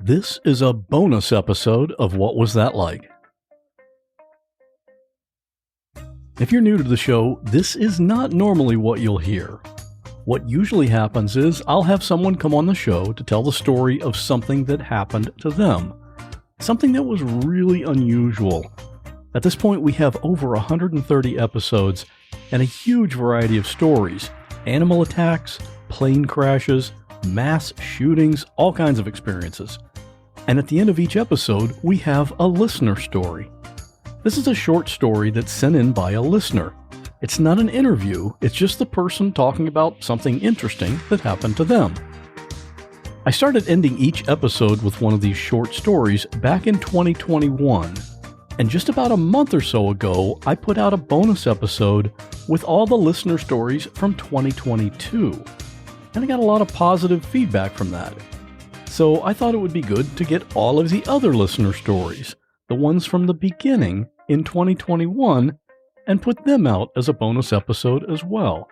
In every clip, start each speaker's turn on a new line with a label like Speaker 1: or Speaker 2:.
Speaker 1: This is a bonus episode of What Was That Like? If you're new to the show, this is not normally what you'll hear. What usually happens is I'll have someone come on the show to tell the story of something that happened to them. Something that was really unusual. At this point, we have over 130 episodes and a huge variety of stories. Animal attacks, plane crashes, mass shootings, all kinds of experiences. And at the end of each episode, we have a listener story. This is a short story that's sent in by a listener. It's not an interview, it's just the person talking about something interesting that happened to them. I started ending each episode with one of these short stories back in 2021. And just about a month or so ago, I put out a bonus episode with all the listener stories from 2022. And I got a lot of positive feedback from that. So I thought it would be good to get all of the other listener stories, the ones from the beginning in 2021, and put them out as a bonus episode as well.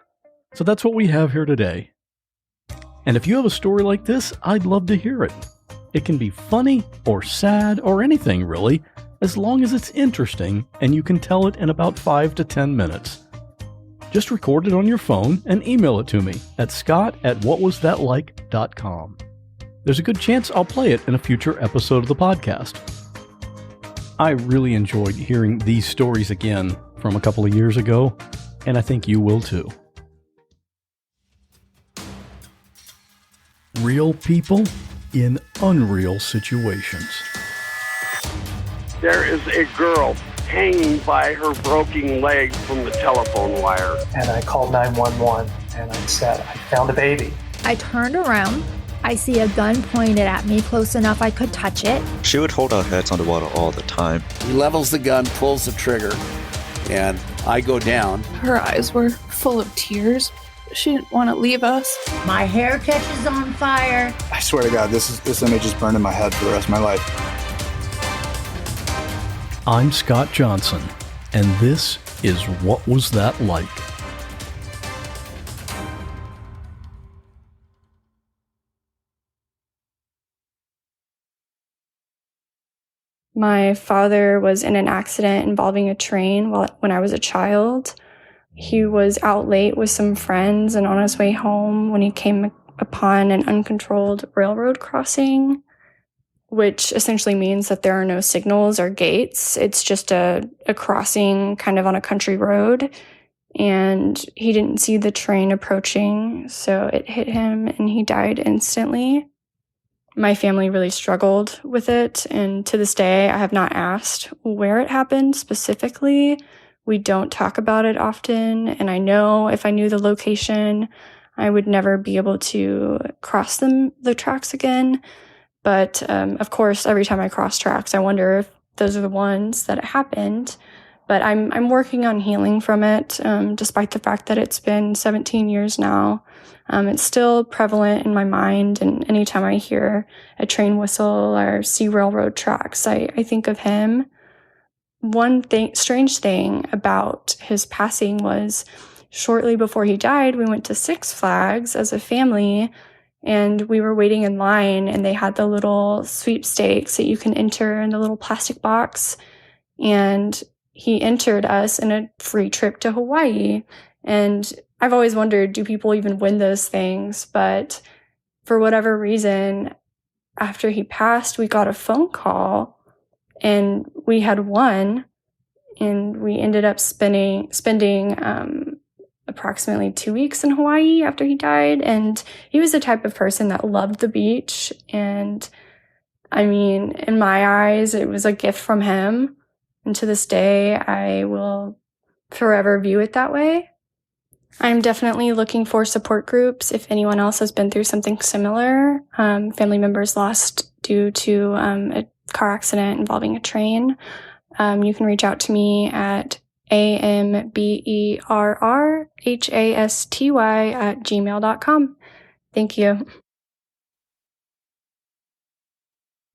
Speaker 1: So that's what we have here today. And if you have a story like this, I'd love to hear it. It can be funny or sad or anything really, as long as it's interesting and you can tell it in about 5 to 10 minutes. Just record it on your phone and email it to me at scott@whatwasthatlike.com. There's a good chance I'll play it in a future episode of the podcast. I really enjoyed hearing these stories again from a couple of years ago, and I think you will too. Real people in unreal situations.
Speaker 2: There is a girl hanging by her broken leg from the telephone wire.
Speaker 3: And I called 911 and I said, I found a baby.
Speaker 4: I turned around. I see a gun pointed at me close enough I could touch it.
Speaker 5: She would hold our heads underwater all the time.
Speaker 6: He levels the gun, pulls the trigger, and I go down.
Speaker 7: Her eyes were full of tears. She didn't want to leave us.
Speaker 4: My hair catches on fire.
Speaker 8: I swear to God, this image is burned in my head for the rest of my life.
Speaker 1: I'm Scott Johnson, and this is What Was That Like?
Speaker 9: My father was in an accident involving a train when I was a child. He was out late with some friends and on his way home when he came upon an uncontrolled railroad crossing, which essentially means that there are no signals or gates. It's just a crossing kind of on a country road. And he didn't see the train approaching, so it hit him and he died instantly. My family really struggled with it, and to this day, I have not asked where it happened specifically. We don't talk about it often, and I know if I knew the location, I would never be able to cross the tracks again. But of course, every time I cross tracks, I wonder if those are the ones that it happened. But I'm working on healing from it, despite the fact that it's been 17 years now. It's still prevalent in my mind, and anytime I hear a train whistle or see railroad tracks, I think of him. One strange thing about his passing was shortly before he died, we went to Six Flags as a family, and we were waiting in line, and they had the little sweepstakes that you can enter in the little plastic box, and he entered us in a free trip to Hawaii. And I've always wondered, do people even win those things? But for whatever reason, after he passed, we got a phone call and we had won, and we ended up spending approximately 2 weeks in Hawaii after he died. And he was the type of person that loved the beach. And I mean, in my eyes, it was a gift from him. And to this day, I will forever view it that way. I'm definitely looking for support groups if anyone else has been through something similar. Family members lost due to a car accident involving a train. You can reach out to me at amberrhasty@gmail.com. Thank you.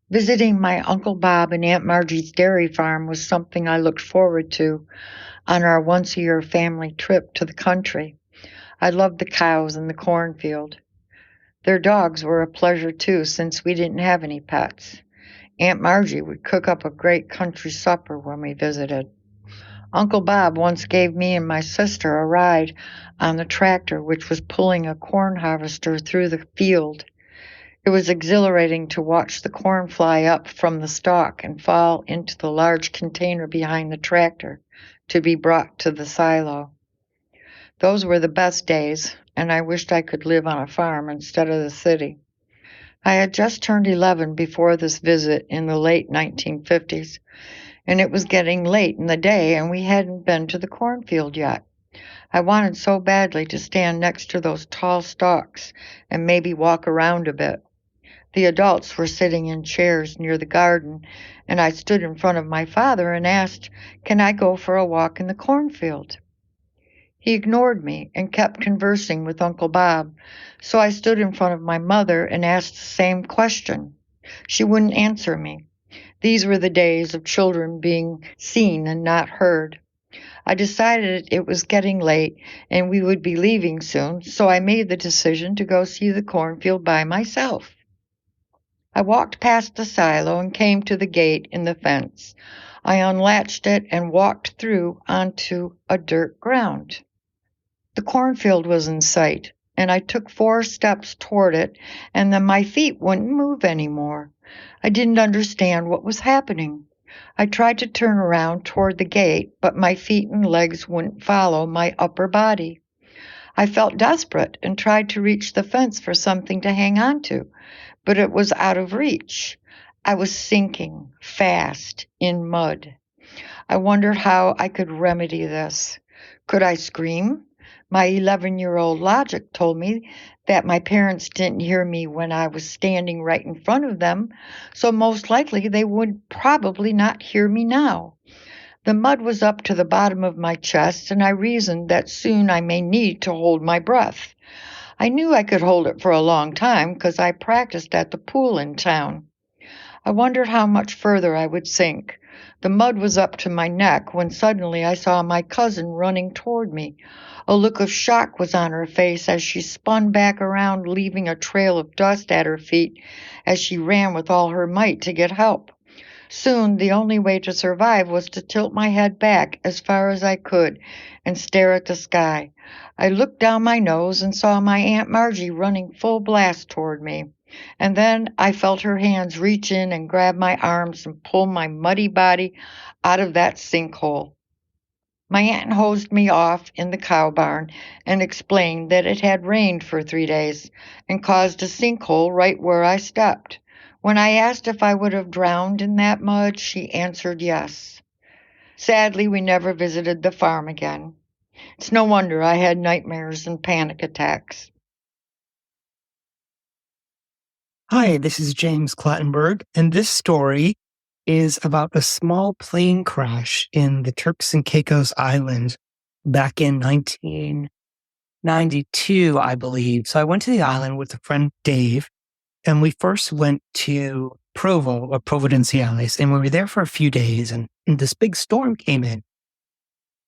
Speaker 10: Visiting my Uncle Bob and Aunt Margie's dairy farm was something I looked forward to on our once-a-year family trip to the country. I loved the cows and the cornfield. Their dogs were a pleasure too, since we didn't have any pets. Aunt Margie would cook up a great country supper when we visited. Uncle Bob once gave me and my sister a ride on the tractor which was pulling a corn harvester through the field. It was exhilarating to watch the corn fly up from the stalk and fall into the large container behind the tractor to be brought to the silo. Those were the best days, and I wished I could live on a farm instead of the city. I had just turned 11 before this visit in the late 1950s, and it was getting late in the day, and we hadn't been to the cornfield yet. I wanted so badly to stand next to those tall stalks and maybe walk around a bit. The adults were sitting in chairs near the garden, and I stood in front of my father and asked, "Can I go for a walk in the cornfield?" He ignored me and kept conversing with Uncle Bob, so I stood in front of my mother and asked the same question. She wouldn't answer me. These were the days of children being seen and not heard. I decided it was getting late and we would be leaving soon, so I made the decision to go see the cornfield by myself. I walked past the silo and came to the gate in the fence. I unlatched it and walked through onto a dirt ground. The cornfield was in sight, and I took 4 steps toward it, and then my feet wouldn't move anymore. I didn't understand what was happening. I tried to turn around toward the gate, but my feet and legs wouldn't follow my upper body. I felt desperate and tried to reach the fence for something to hang on to, but it was out of reach. I was sinking fast in mud. I wondered how I could remedy this. Could I scream? My 11-year-old logic told me that my parents didn't hear me when I was standing right in front of them, so most likely they would probably not hear me now. The mud was up to the bottom of my chest, and I reasoned that soon I may need to hold my breath. I knew I could hold it for a long time because I practiced at the pool in town. I wondered how much further I would sink. The mud was up to my neck when suddenly I saw my cousin running toward me. A look of shock was on her face as she spun back around, leaving a trail of dust at her feet as she ran with all her might to get help. Soon, the only way to survive was to tilt my head back as far as I could and stare at the sky. I looked down my nose and saw my Aunt Margie running full blast toward me. And then I felt her hands reach in and grab my arms and pull my muddy body out of that sinkhole. My aunt hosed me off in the cow barn and explained that it had rained for 3 days and caused a sinkhole right where I stepped. When I asked if I would have drowned in that mud, she answered yes. Sadly, we never visited the farm again. It's no wonder I had nightmares and panic attacks.
Speaker 11: Hi, this is James Clattenburg, and this story is about a small plane crash in the Turks and Caicos Islands back in 1992, I believe. So I went to the island with a friend, Dave, and we first went to Provo or Providenciales, and we were there for a few days, and this big storm came in.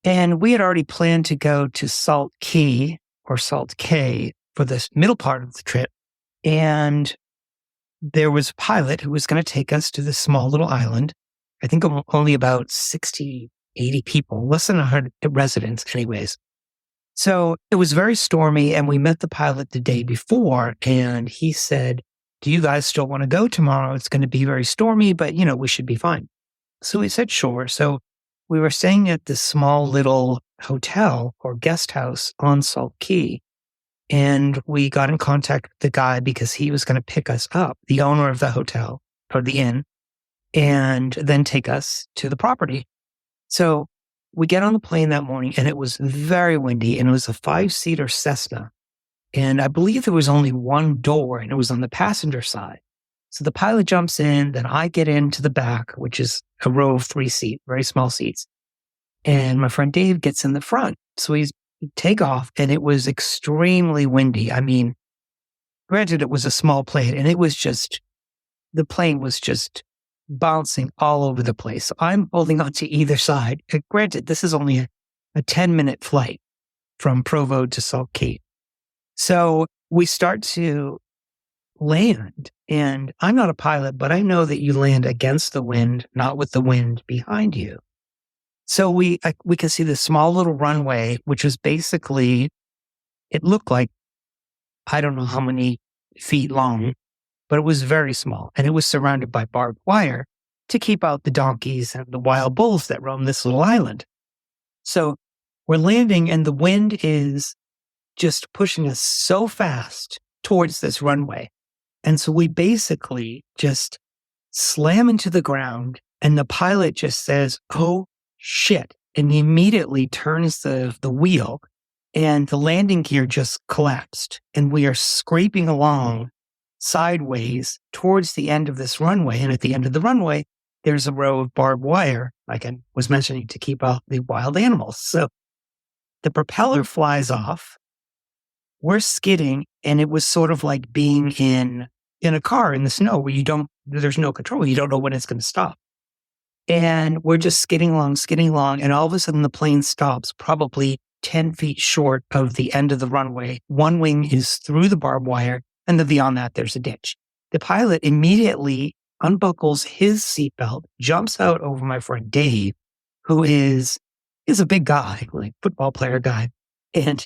Speaker 11: And we had already planned to go to Salt Key or Salt Cay for this middle part of the trip. And there was a pilot who was going to take us to this small little island. I think only about 60, 80 people, less than 100 residents anyways. So it was very stormy, and we met the pilot the day before, and he said, "Do you guys still want to go tomorrow? It's going to be very stormy, but we should be fine." So we said, sure. So we were staying at this small little hotel or guest house on Salt Key. And we got in contact with the guy because he was going to pick us up, the owner of the hotel or the inn, and then take us to the property. So we get on the plane that morning, and it was very windy, and it was a 5-seater Cessna. And I believe there was only one door, and it was on the passenger side. So the pilot jumps in, then I get into the back, which is a row of 3 seats, very small seats. And my friend Dave gets in the front. So we take off, and it was extremely windy. I mean, granted, it was a small plane, and the plane was just bouncing all over the place. So I'm holding on to either side. And granted, this is only a 10-minute flight from Provo to Salt Cay. So we start to land. And I'm not a pilot, but I know that you land against the wind, not with the wind behind you. So we can see this small little runway, which was basically, it looked like, I don't know how many feet long, but it was very small. And it was surrounded by barbed wire to keep out the donkeys and the wild bulls that roam this little island. So we're landing and the wind is just pushing us so fast towards this runway. And so we basically just slam into the ground and the pilot just says, "Oh shit." And he immediately turns the wheel and the landing gear just collapsed. And we are scraping along sideways towards the end of this runway. And at the end of the runway, there's a row of barbed wire, like I was mentioning, to keep out the wild animals. So the propeller flies off. We're skidding, and it was sort of like being in a car in the snow where there's no control. You don't know when it's going to stop. And we're just skidding along, and all of a sudden the plane stops probably 10 feet short of the end of the runway. One wing is through the barbed wire, and then beyond that, there's a ditch. The pilot immediately unbuckles his seatbelt, jumps out over my friend Dave, who is a big guy, like football player guy, and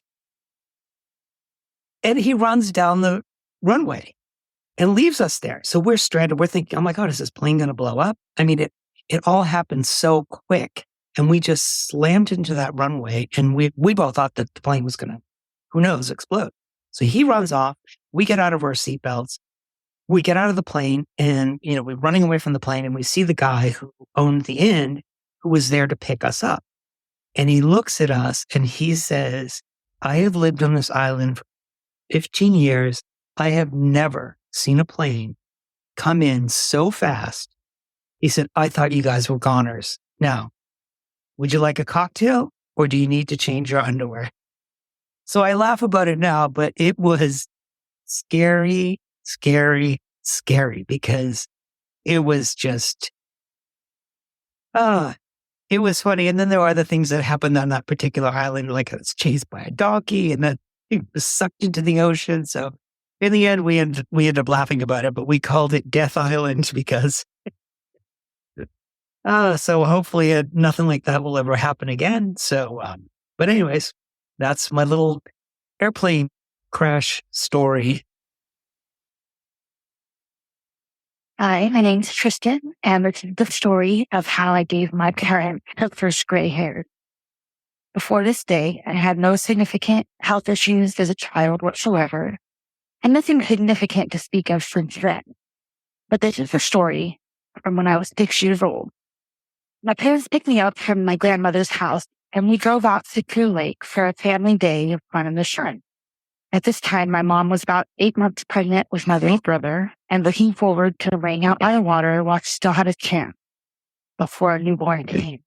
Speaker 11: he runs down the runway and leaves us there. So we're stranded. We're thinking, oh my God, is this plane going to blow up? I mean, it all happened so quick. And we just slammed into that runway. And we both thought that the plane was going to, who knows, explode. So he runs off. We get out of our seatbelts. We get out of the plane and, we're running away from the plane. And we see the guy who owned the inn who was there to pick us up. And he looks at us and he says, "I have lived on this island for 15 years. I have never seen a plane come in so fast." He said, "I thought you guys were goners. Now, would you like a cocktail or do you need to change your underwear?" So I laugh about it now, but it was scary, scary, scary because it was just, it was funny. And then there were other things that happened on that particular island, like I was chased by a donkey and then it was sucked into the ocean. So in the end, we ended up laughing about it, but we called it Death Island because, so hopefully nothing like that will ever happen again. So, but anyways, that's my little airplane crash story.
Speaker 12: Hi, my name's Tristan, and it's the story of how I gave my parents their first gray hair. Before this day, I had no significant health issues as a child whatsoever, and nothing significant to speak of since then. But this is a story from when I was 6 years old. My parents picked me up from my grandmother's house, and we drove out to Clear Lake for a family day in front of the shrine. At this time, my mom was about 8 months pregnant with my little brother and looking forward to laying out by the water while she still had a chance before a newborn came.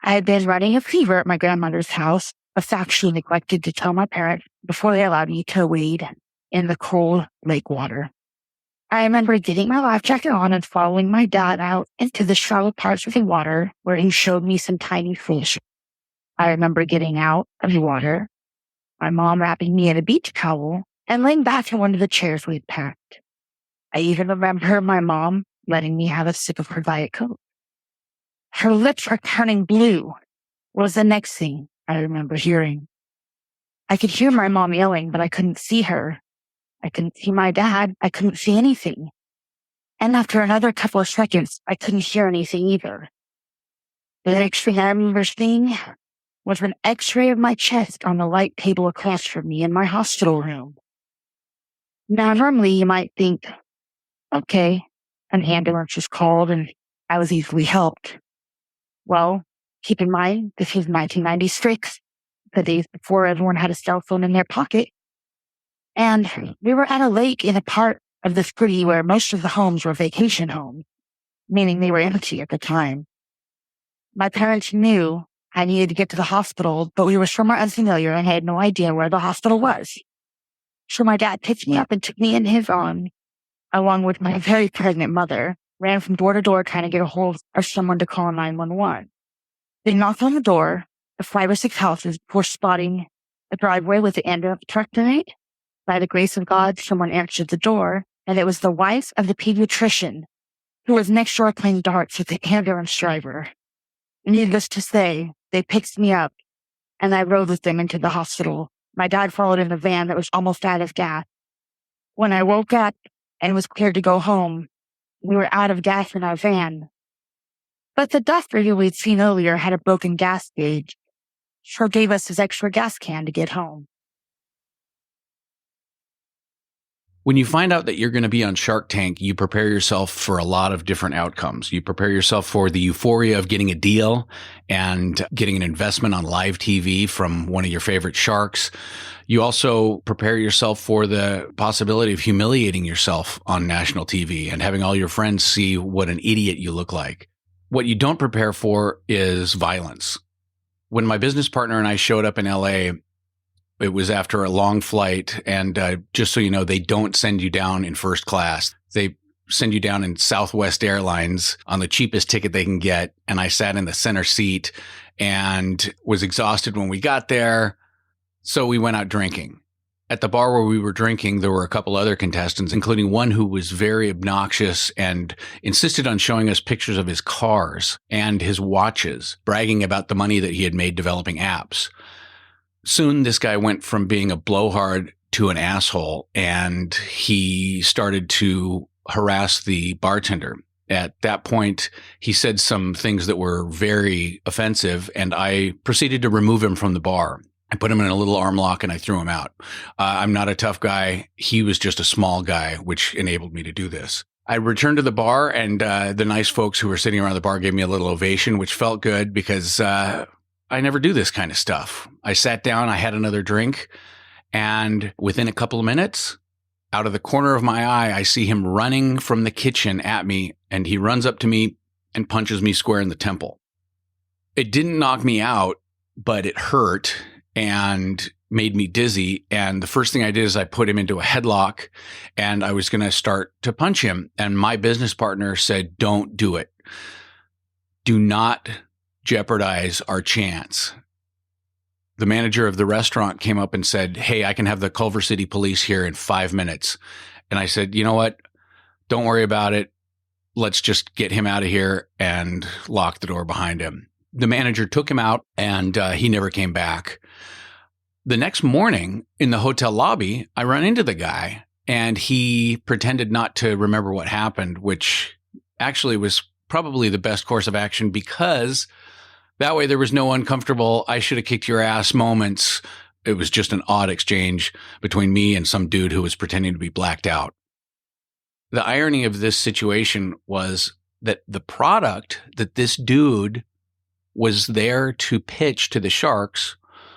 Speaker 12: I had been running a fever at my grandmother's house, a fact she neglected to tell my parents before they allowed me to wade in the cold lake water. I remember getting my life jacket on and following my dad out into the shallow parts of the water where he showed me some tiny fish. I remember getting out of the water, my mom wrapping me in a beach towel and laying back in one of the chairs we'd packed. I even remember my mom letting me have a sip of her Diet Coke. Her lips are turning blue was the next thing I remember hearing. I could hear my mom yelling, but I couldn't see her. I couldn't see my dad. I couldn't see anything. And after another couple of seconds, I couldn't hear anything either. The next thing I remember seeing was an x-ray of my chest on the light table across from me in my hospital room. Now, normally you might think, okay, an ambulance was called and I was easily helped. Well, keep in mind, this was 1996, the days before everyone had a cell phone in their pocket. And we were at a lake in a part of the city where most of the homes were vacation homes, meaning they were empty at the time. My parents knew I needed to get to the hospital, but we were somewhere unfamiliar and had no idea where the hospital was. So my dad picked me up and took me in his arms, along with my very pregnant mother, ran from door to door trying to get a hold of someone to call 911. They knocked on the door of 5 or 6 houses before spotting a driveway with the ambulance truck in it, By the grace of God, someone answered the door, and it was the wife of the pediatrician who was next door playing darts with the ambulance driver. Needless to say, they picked me up, and I rode with them into the hospital. My dad followed in a van that was almost out of gas. When I woke up and was cleared to go home, we were out of gas in our van. But the doctor who we'd seen earlier had a broken gas gauge, so gave us his extra gas can to get home.
Speaker 13: When you find out that you're going to be on Shark Tank, you prepare yourself for a lot of different outcomes. You prepare yourself for the euphoria of getting a deal and getting an investment on live TV from one of your favorite sharks. You also prepare yourself for the possibility of humiliating yourself on national TV and having all your friends see what an idiot you look like. What you don't prepare for is violence. When my business partner and I showed up in LA, it was after a long flight, and just so you know, they don't send you down in first class. They send you down in Southwest Airlines on the cheapest ticket they can get, and I sat in the center seat and was exhausted when we got there, so we went out drinking. At the bar where we were drinking, there were a couple other contestants, including one who was very obnoxious and insisted on showing us pictures of his cars and his watches, bragging about the money that he had made developing apps. Soon, this guy went from being a blowhard to an asshole, and he started to harass the bartender. At that point, he said some things that were very offensive, and I proceeded to remove him from the bar. I put him in a little arm lock and I threw him out. I'm not a tough guy. He was just a small guy, which enabled me to do this. I returned to the bar, and the nice folks who were sitting around the bar gave me a little ovation, which felt good because I never do this kind of stuff. I sat down, I had another drink, and within a couple of minutes, out of the corner of my eye, I see him running from the kitchen at me, and he runs up to me and punches me square in the temple. It didn't knock me out, but it hurt and made me dizzy. And the first thing I did is I put him into a headlock, and I was going to start to punch him. And my business partner said, "Don't do it. Do not jeopardize our chance." The manager of the restaurant came up and said, "Hey, I can have the Culver City police here in 5 minutes." And I said, "You know what? Don't worry about it. Let's just get him out of here," and lock the door behind him. The manager took him out, and he never came back. The next morning in the hotel lobby, I run into the guy, and he pretended not to remember what happened, which actually was probably the best course of action, because that way there was no uncomfortable, "I should have kicked your ass" moments. It was just an odd exchange between me and some dude who was pretending to be blacked out. The irony of this situation was that the product that this dude was there to pitch to the sharks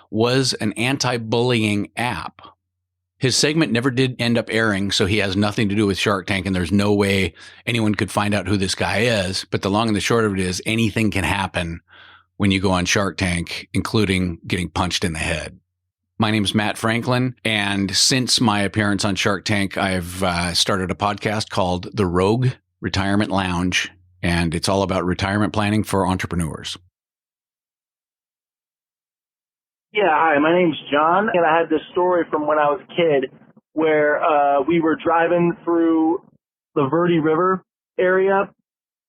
Speaker 13: was an anti-bullying app. His segment never did end up airing, so he has nothing to do with Shark Tank, and there's no way anyone could find out who this guy is. But the long and the short of it is, anything can happen when you go on Shark Tank, including getting punched in the head. My name is Matt Franklin, and since my appearance on Shark Tank, I've started a podcast called The Rogue Retirement Lounge, and it's all about retirement planning for entrepreneurs.
Speaker 14: Yeah, hi, my name's John, and I had this story from when I was a kid where we were driving through the Verde River area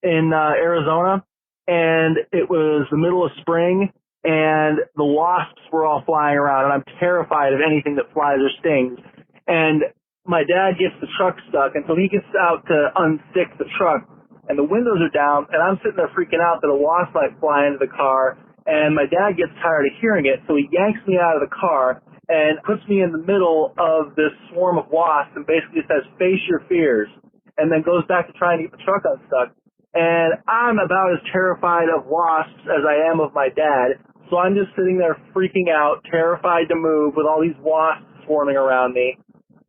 Speaker 14: in Arizona, and it was the middle of spring, and the wasps were all flying around, and I'm terrified of anything that flies or stings. And my dad gets the truck stuck, and so he gets out to unstick the truck, and the windows are down, and I'm sitting there freaking out that a wasp might fly into the car. And my dad gets tired of hearing it, so he yanks me out of the car and puts me in the middle of this swarm of wasps and basically says, "Face your fears," and then goes back to trying to get the truck unstuck. And I'm about as terrified of wasps as I am of my dad, so I'm just sitting there freaking out, terrified to move with all these wasps swarming around me.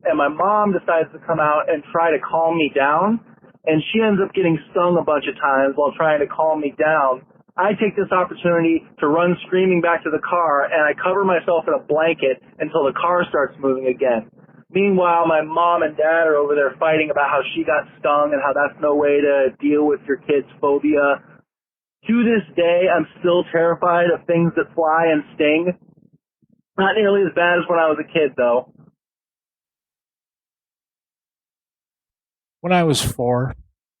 Speaker 14: And my mom decides to come out and try to calm me down, and she ends up getting stung a bunch of times while trying to calm me down. I take this opportunity to run screaming back to the car, and I cover myself in a blanket until the car starts moving again. Meanwhile, my mom and dad are over there fighting about how she got stung and how that's no way to deal with your kid's phobia. To this day, I'm still terrified of things that fly and sting. Not nearly as bad as when I was a kid, though.
Speaker 15: When I was 4,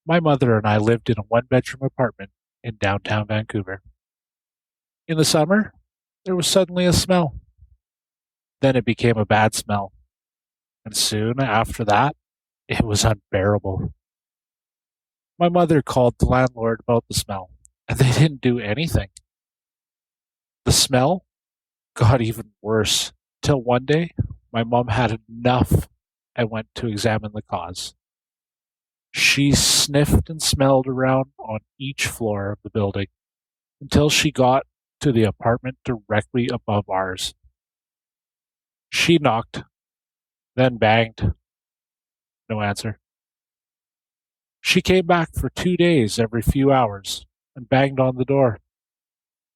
Speaker 15: my mother and I lived in a one-bedroom apartment in downtown Vancouver. In the summer, there was suddenly a smell. Then it became a bad smell. And soon after that, it was unbearable. My mother called the landlord about the smell, and they didn't do anything. The smell got even worse, till one day, my mom had enough and went to examine the cause. She sniffed and smelled around on each floor of the building until she got to the apartment directly above ours. She knocked, then banged. No answer. She came back for 2 days every few hours and banged on the door.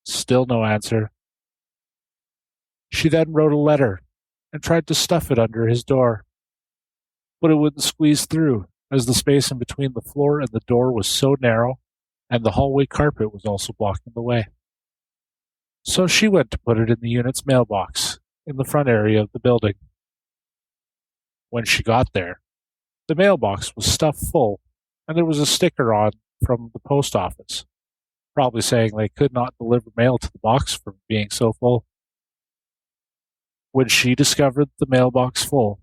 Speaker 15: Still no answer. She then wrote a letter and tried to stuff it under his door, but it wouldn't squeeze through, as the space in between the floor and the door was so narrow, and the hallway carpet was also blocking the way. So she went to put it in the unit's mailbox in the front area of the building. When she got there, the mailbox was stuffed full, and there was a sticker on from the post office, probably saying they could not deliver mail to the box from being so full. When she discovered the mailbox full,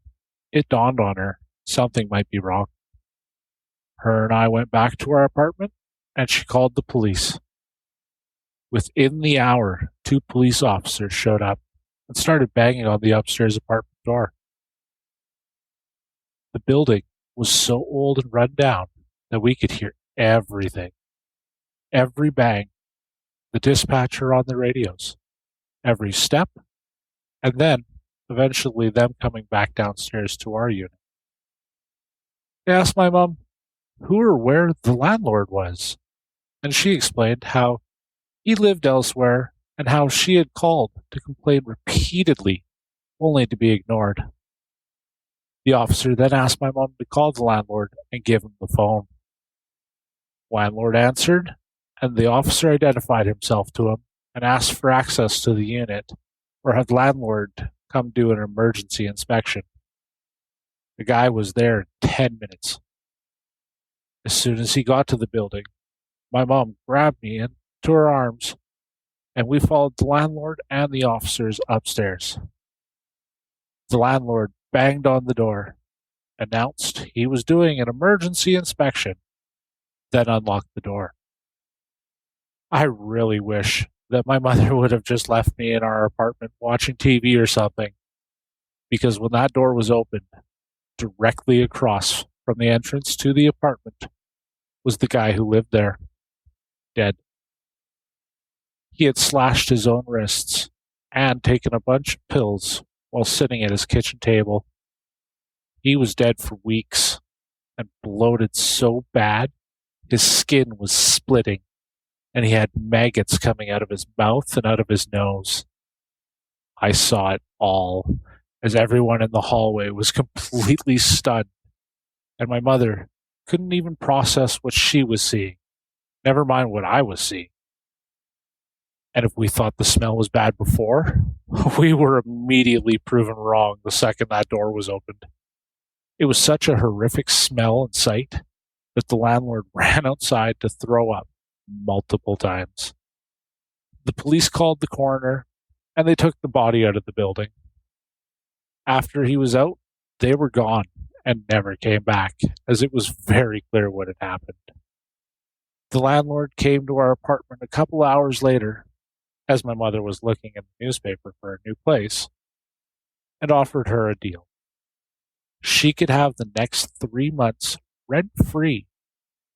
Speaker 15: it dawned on her something might be wrong. Her and I went back to our apartment, and she called the police. Within the hour, 2 police officers showed up and started banging on the upstairs apartment door. The building was so old and run down that we could hear everything. Every bang, the dispatcher on the radios, every step, and then eventually them coming back downstairs to our unit. They asked my mom who or where the landlord was, and she explained how he lived elsewhere and how she had called to complain repeatedly, only to be ignored. The officer then asked my mom to call the landlord and give him the phone. Landlord answered, and the officer identified himself to him and asked for access to the unit, or had landlord come do an emergency inspection. The guy was there in 10 minutes. As soon as he got to the building, my mom grabbed me into her arms, and we followed the landlord and the officers upstairs. The landlord banged on the door, announced he was doing an emergency inspection, then unlocked the door. I really wish that my mother would have just left me in our apartment watching TV or something, because when that door was opened, directly across from the entrance to the apartment was the guy who lived there, dead. He had slashed his own wrists and taken a bunch of pills while sitting at his kitchen table. He was dead for weeks and bloated so bad his skin was splitting, and he had maggots coming out of his mouth and out of his nose. I saw it all, as everyone in the hallway was completely stunned, and my mother couldn't even process what she was seeing, never mind what I was seeing. And if we thought the smell was bad before, we were immediately proven wrong the second that door was opened. It was such a horrific smell and sight that the landlord ran outside to throw up multiple times. The police called the coroner, and they took the body out of the building. After he was out, they were gone and never came back, as it was very clear what had happened. The landlord came to our apartment a couple hours later, as my mother was looking in the newspaper for a new place, and offered her a deal. She could have the next 3 months rent-free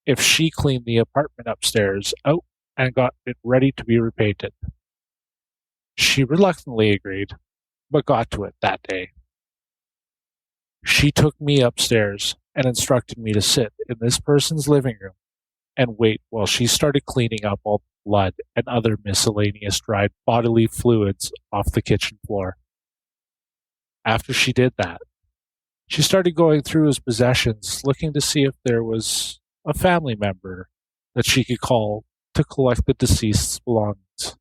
Speaker 15: if she cleaned the apartment upstairs out and got it ready to be repainted. She reluctantly agreed, but got to it that day. She took me upstairs and instructed me to sit in this person's living room and wait while she started cleaning up all the blood and other miscellaneous dried bodily fluids off the kitchen floor. After she did that, she started going through his possessions, looking to see if there was a family member that she could call to collect the deceased's belongings.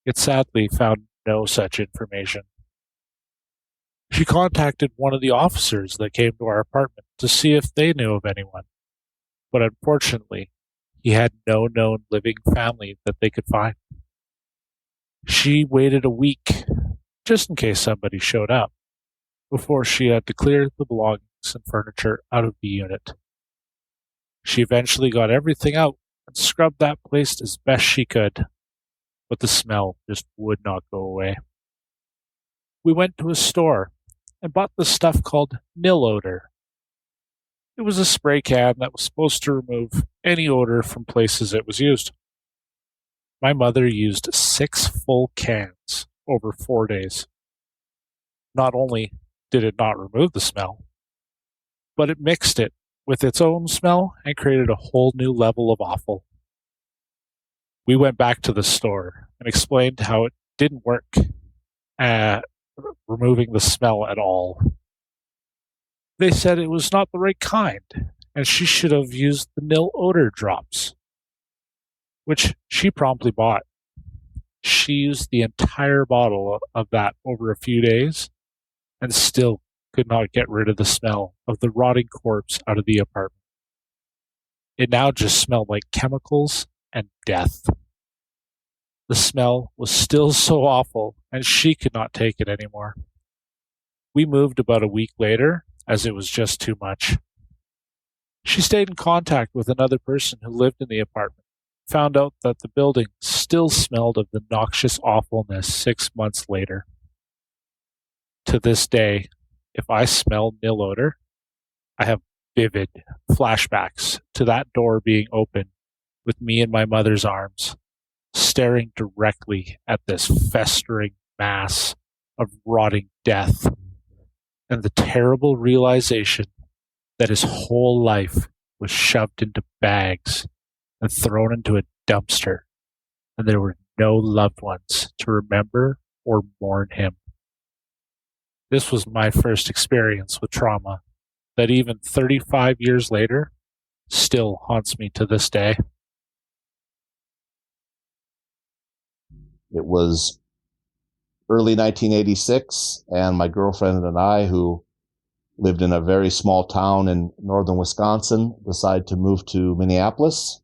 Speaker 15: It sadly found no such information. She contacted one of the officers that came to our apartment to see if they knew of anyone, but unfortunately, he had no known living family that they could find. She waited a week, just in case somebody showed up, before she had to clear the belongings and furniture out of the unit. She eventually got everything out and scrubbed that place as best she could, but the smell just would not go away. We went to a store and bought this stuff called nil odor. It was a spray can that was supposed to remove any odor from places it was used. My mother used 6 full cans over 4 days. Not only did it not remove the smell, but it mixed it with its own smell and created a whole new level of awful. We went back to the store and explained how it didn't work at removing the smell at all. They said it was not the right kind, and she should have used the nil odor drops, which she promptly bought. She used the entire bottle of that over a few days and still could not get rid of the smell of the rotting corpse out of the apartment. It now just smelled like chemicals and death. The smell was still so awful, and she could not take it anymore. We moved about a week later, as it was just too much. She stayed in contact with another person who lived in the apartment, found out that the building still smelled of the noxious awfulness 6 months later. To this day, if I smell nil odor, I have vivid flashbacks to that door being open with me in my mother's arms, staring directly at this festering mass of rotting death, and the terrible realization that his whole life was shoved into bags and thrown into a dumpster, and there were no loved ones to remember or mourn him. This was my first experience with trauma that even 35 years later still haunts me to this day.
Speaker 16: It was early 1986, and my girlfriend and I, who lived in a very small town in northern Wisconsin, decided to move to Minneapolis.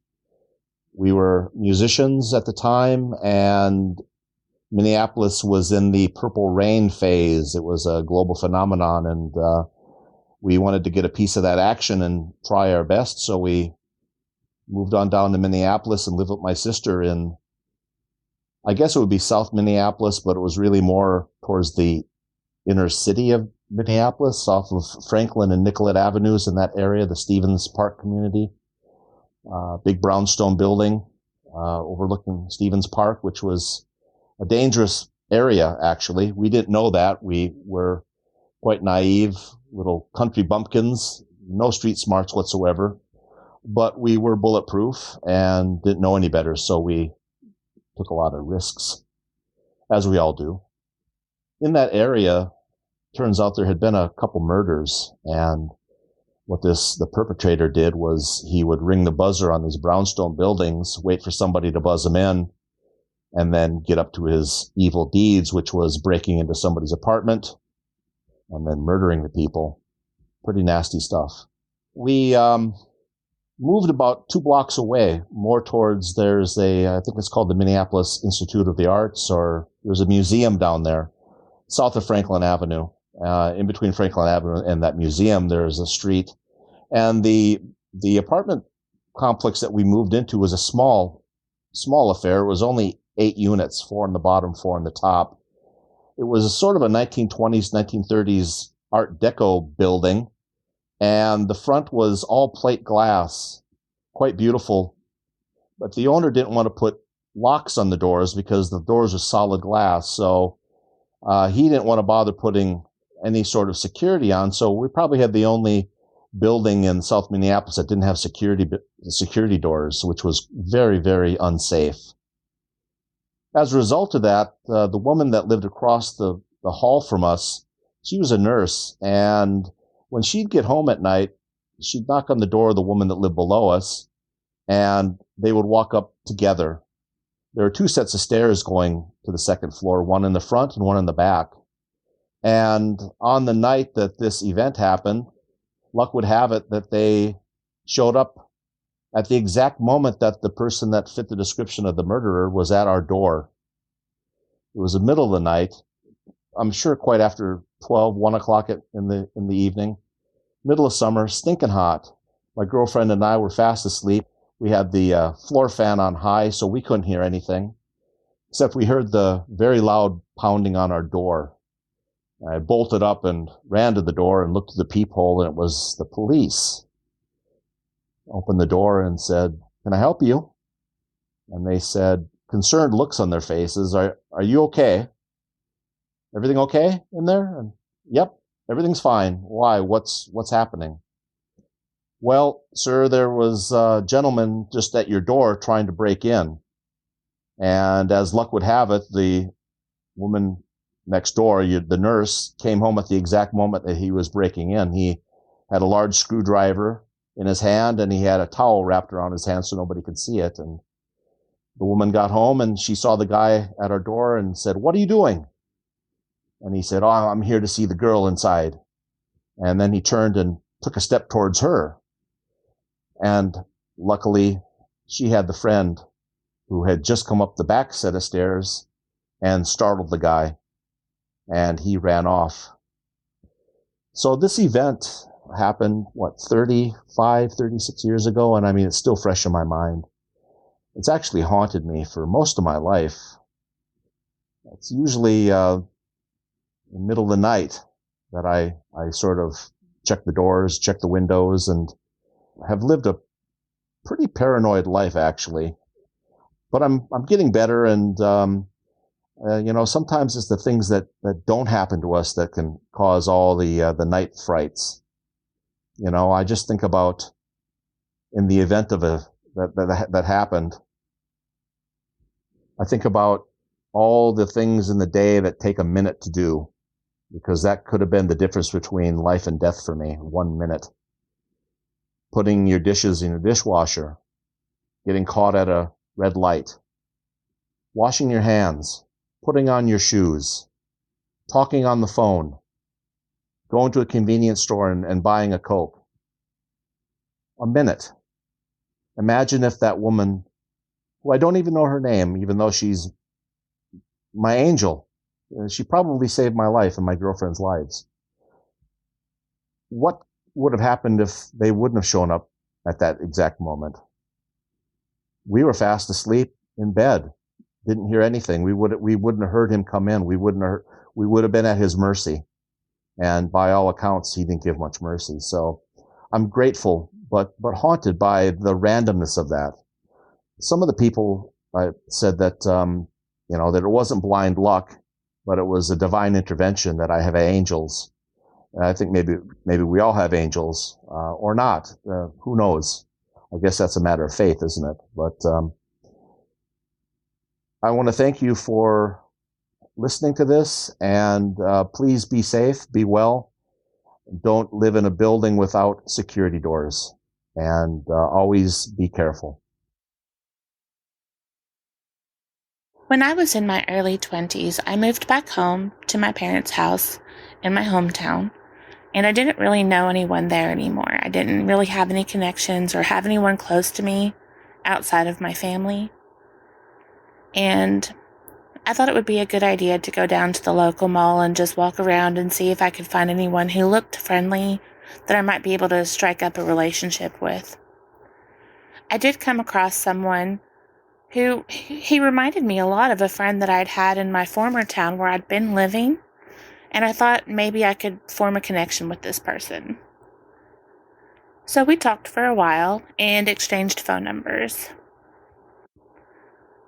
Speaker 16: We were musicians at the time, and Minneapolis was in the purple rain phase. It was a global phenomenon, and we wanted to get a piece of that action and try our best. So we moved on down to Minneapolis and lived with my sister in, I guess it would be South Minneapolis, but it was really more towards the inner city of Minneapolis, off of Franklin and Nicollet Avenues in that area, the Stevens Park community. Big brownstone building overlooking Stevens Park, which was a dangerous area, actually. We didn't know that. We were quite naive, little country bumpkins, no street smarts whatsoever. But we were bulletproof and didn't know any better, so we took a lot of risks, as we all do. In that area, turns out there had been a couple murders, and what the perpetrator did was he would ring the buzzer on these brownstone buildings, wait for somebody to buzz him in, and then get up to his evil deeds, which was breaking into somebody's apartment and then murdering the people. Pretty nasty stuff. We moved about 2 blocks away, more towards, I think it's called the Minneapolis Institute of the Arts, or there's a museum down there, south of Franklin Avenue. In between Franklin Avenue and that museum, there's a street. And the apartment complex that we moved into was a small affair. It was only 8 units, 4 on the bottom, 4 on the top. It was a sort of a 1920s, 1930s Art Deco building. And the front was all plate glass, quite beautiful. But the owner didn't want to put locks on the doors because the doors were solid glass. So he didn't want to bother putting any sort of security on. So we probably had the only building in South Minneapolis that didn't have security doors, which was very, very unsafe. As a result of that, the woman that lived across the hall from us, she was a nurse, and when she'd get home at night, she'd knock on the door of the woman that lived below us, and they would walk up together. There were 2 sets of stairs going to the second floor, one in the front and one in the back. And on the night that this event happened, luck would have it that they showed up at the exact moment that the person that fit the description of the murderer was at our door. It was the middle of the night. I'm sure quite after 12, 1 o'clock in the evening, middle of summer, stinking hot. My girlfriend and I were fast asleep. We had the floor fan on high, so we couldn't hear anything, except we heard the very loud pounding on our door. I bolted up and ran to the door and looked through the peephole, and it was the police. Opened the door and said, "Can I help you?" And they said, concerned looks on their faces, Are you okay? Everything okay in there?" And, "Yep, everything's fine." "Why? What's happening?" "Well, sir, there was a gentleman just at your door trying to break in. And as luck would have it, the woman next door, the nurse, came home at the exact moment that he was breaking in. He had a large screwdriver in his hand, and he had a towel wrapped around his hand so nobody could see it. And the woman got home, and she saw the guy at our door and said, "What are you doing?" And he said, "Oh, I'm here to see the girl inside." And then he turned and took a step towards her. And luckily, she had the friend who had just come up the back set of stairs and startled the guy, and he ran off. So this event happened, 35, 36 years ago, and I mean, it's still fresh in my mind. It's actually haunted me for most of my life. It's usually in the middle of the night that I sort of check the doors, check the windows, and have lived a pretty paranoid life, actually. But I'm getting better, and sometimes it's the things that don't happen to us that can cause all the night frights. I just think about, in the event of that happened, I think about all the things in the day that take a minute to do, because that could have been the difference between life and death for me. 1 minute. Putting your dishes in your dishwasher, getting caught at a red light, washing your hands, putting on your shoes, talking on the phone, going to a convenience store and buying a Coke. A minute. Imagine if that woman, who I don't even know her name, even though she's my angel, she probably saved my life and my girlfriend's lives. What would have happened if they wouldn't have shown up at that exact moment? We were fast asleep in bed, didn't hear anything. We wouldn't have heard him come in. We would have been at his mercy. And by all accounts, he didn't give much mercy. So I'm grateful, but haunted by the randomness of that. Some of the people said that, that it wasn't blind luck, but it was a divine intervention, that I have angels. And I think maybe we all have angels, or not. Who knows? I guess that's a matter of faith, isn't it? But I want to thank you for listening to this, and please be safe, be well. Don't live in a building without security doors, and always be careful.
Speaker 17: When I was in my early 20s, I moved back home to my parents' house in my hometown, and I didn't really know anyone there anymore. I didn't really have any connections or have anyone close to me outside of my family. And I thought it would be a good idea to go down to the local mall and just walk around and see if I could find anyone who looked friendly that I might be able to strike up a relationship with. I did come across someone who he reminded me a lot of a friend that I'd had in my former town where I'd been living, and I thought maybe I could form a connection with this person. So we talked for a while and exchanged phone numbers.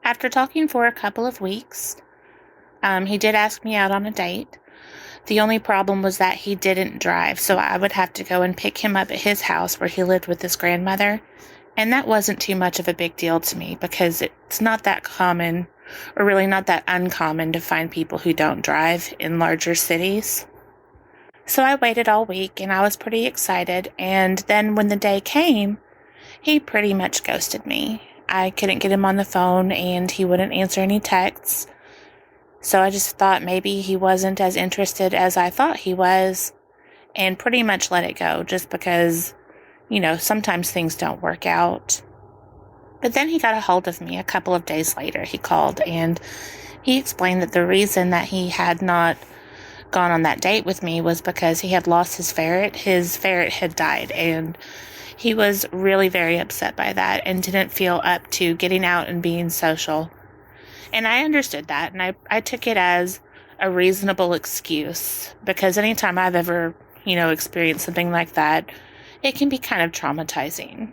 Speaker 17: After talking for a couple of weeks, he did ask me out on a date. The only problem was that he didn't drive, so I would have to go and pick him up at his house where he lived with his grandmother. And that wasn't too much of a big deal to me because it's not that common, or really not that uncommon, to find people who don't drive in larger cities. So I waited all week and I was pretty excited, and then when the day came, he pretty much ghosted me. I couldn't get him on the phone and he wouldn't answer any texts. So I just thought maybe he wasn't as interested as I thought he was, and pretty much let it go just because, sometimes things don't work out. But then he got a hold of me a couple of days later. He called and he explained that the reason that he had not gone on that date with me was because he had lost his ferret. His ferret had died, and he was really very upset by that and didn't feel up to getting out and being social. And I understood that, and I took it as a reasonable excuse, because anytime I've ever, experienced something like that, it can be kind of traumatizing.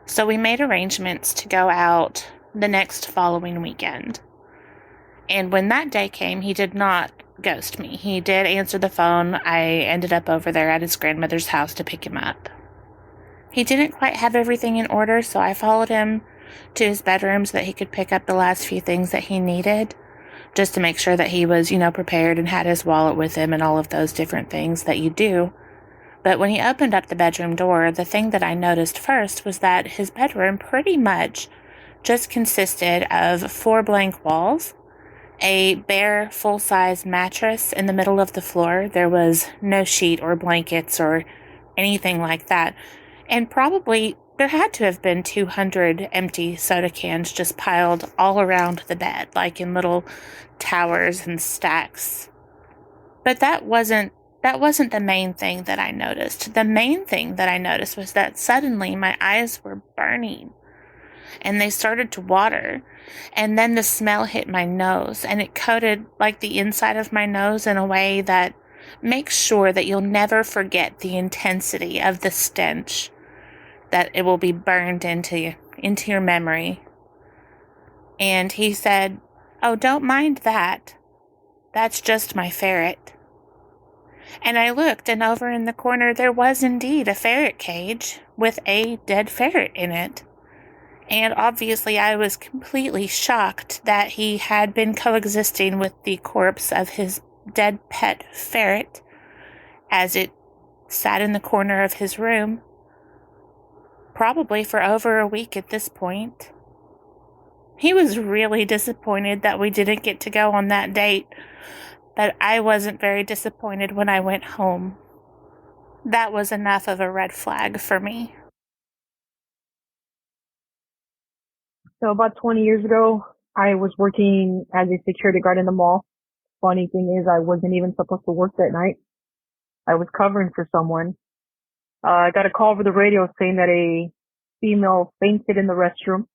Speaker 17: So we made arrangements to go out the next following weekend. And when that day came, he did not ghost me. He did answer the phone. I ended up over there at his grandmother's house to pick him up. He didn't quite have everything in order, so I followed him to his bedroom so that he could pick up the last few things that he needed, just to make sure that he was, prepared and had his wallet with him and all of those different things that you do. But when he opened up the bedroom door, the thing that I noticed first was that his bedroom pretty much just consisted of 4 blank walls, a bare full-size mattress in the middle of the floor. There was no sheet or blankets or anything like that. And probably there had to have been 200 empty soda cans just piled all around the bed, like in little towers and stacks. But that wasn't the main thing that I noticed. The main thing that I noticed was that suddenly my eyes were burning and they started to water. And then the smell hit my nose and it coated like the inside of my nose in a way that makes sure that you'll never forget the intensity of the stench, that it will be burned into your memory. And he said, "Oh, don't mind that. That's just my ferret." And I looked, and over in the corner there was indeed a ferret cage with a dead ferret in it. And obviously I was completely shocked that he had been coexisting with the corpse of his dead pet ferret as it sat in the corner of his room, probably for over a week at this point. He was really disappointed that we didn't get to go on that date, but I wasn't very disappointed when I went home. That was enough of a red flag for me.
Speaker 18: So about 20 years ago, I was working as a security guard in the mall. Funny thing is, I wasn't even supposed to work that night. I was covering for someone. I got a call over the radio saying that a female fainted in the restroom.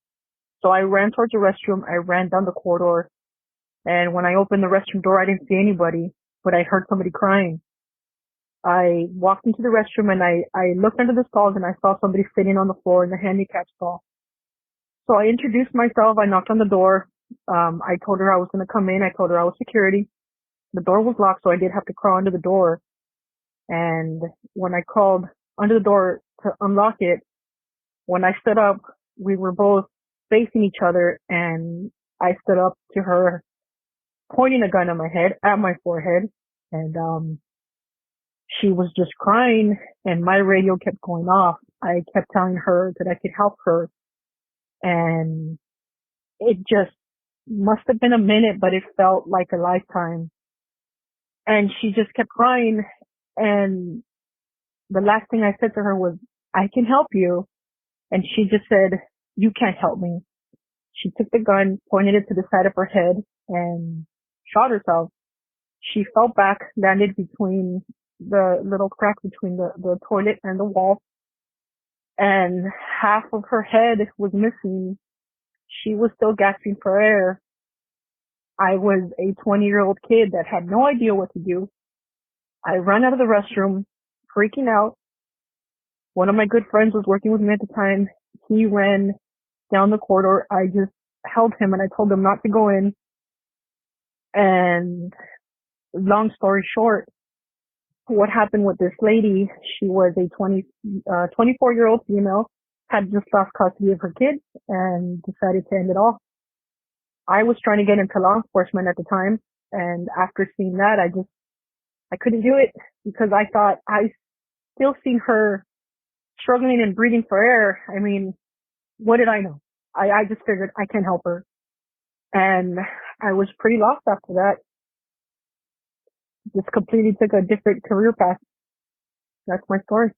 Speaker 18: So I ran towards the restroom. I ran down the corridor. And when I opened the restroom door, I didn't see anybody, but I heard somebody crying. I walked into the restroom and I looked under the stalls and I saw somebody sitting on the floor in the handicap stall. So I introduced myself. I knocked on the door. I told her I was going to come in. I told her I was security. The door was locked, so I did have to crawl under the door. And when I crawled under the door to unlock it, when I stood up, we were both facing each other, and I stood up to her, pointing a gun at my head, at my forehead, and she was just crying, and my radio kept going off. I kept telling her that I could help her, and it just must have been a minute, but it felt like a lifetime. And she just kept crying, and the last thing I said to her was, "I can help you." And she just said, "You can't help me." She took the gun, pointed it to the side of her head, and shot herself. She fell back, landed between the little crack between the toilet and the wall, and half of her head was missing. She was still gasping for air. I was a 20-year-old kid that had no idea what to do. I ran out of the restroom, freaking out. One of my good friends was working with me at the time. He ran down the corridor. I just held him and I told him not to go in. And long story short, what happened with this lady, she was a 24-year-old female, had just lost custody of her kids and decided to end it all. I was trying to get into law enforcement at the time, and after seeing that, I couldn't do it because I thought I still seen her struggling and breathing for air. I mean, what did I know? I just figured I can't help her. And I was pretty lost after that. Just completely took a different career path. That's my story.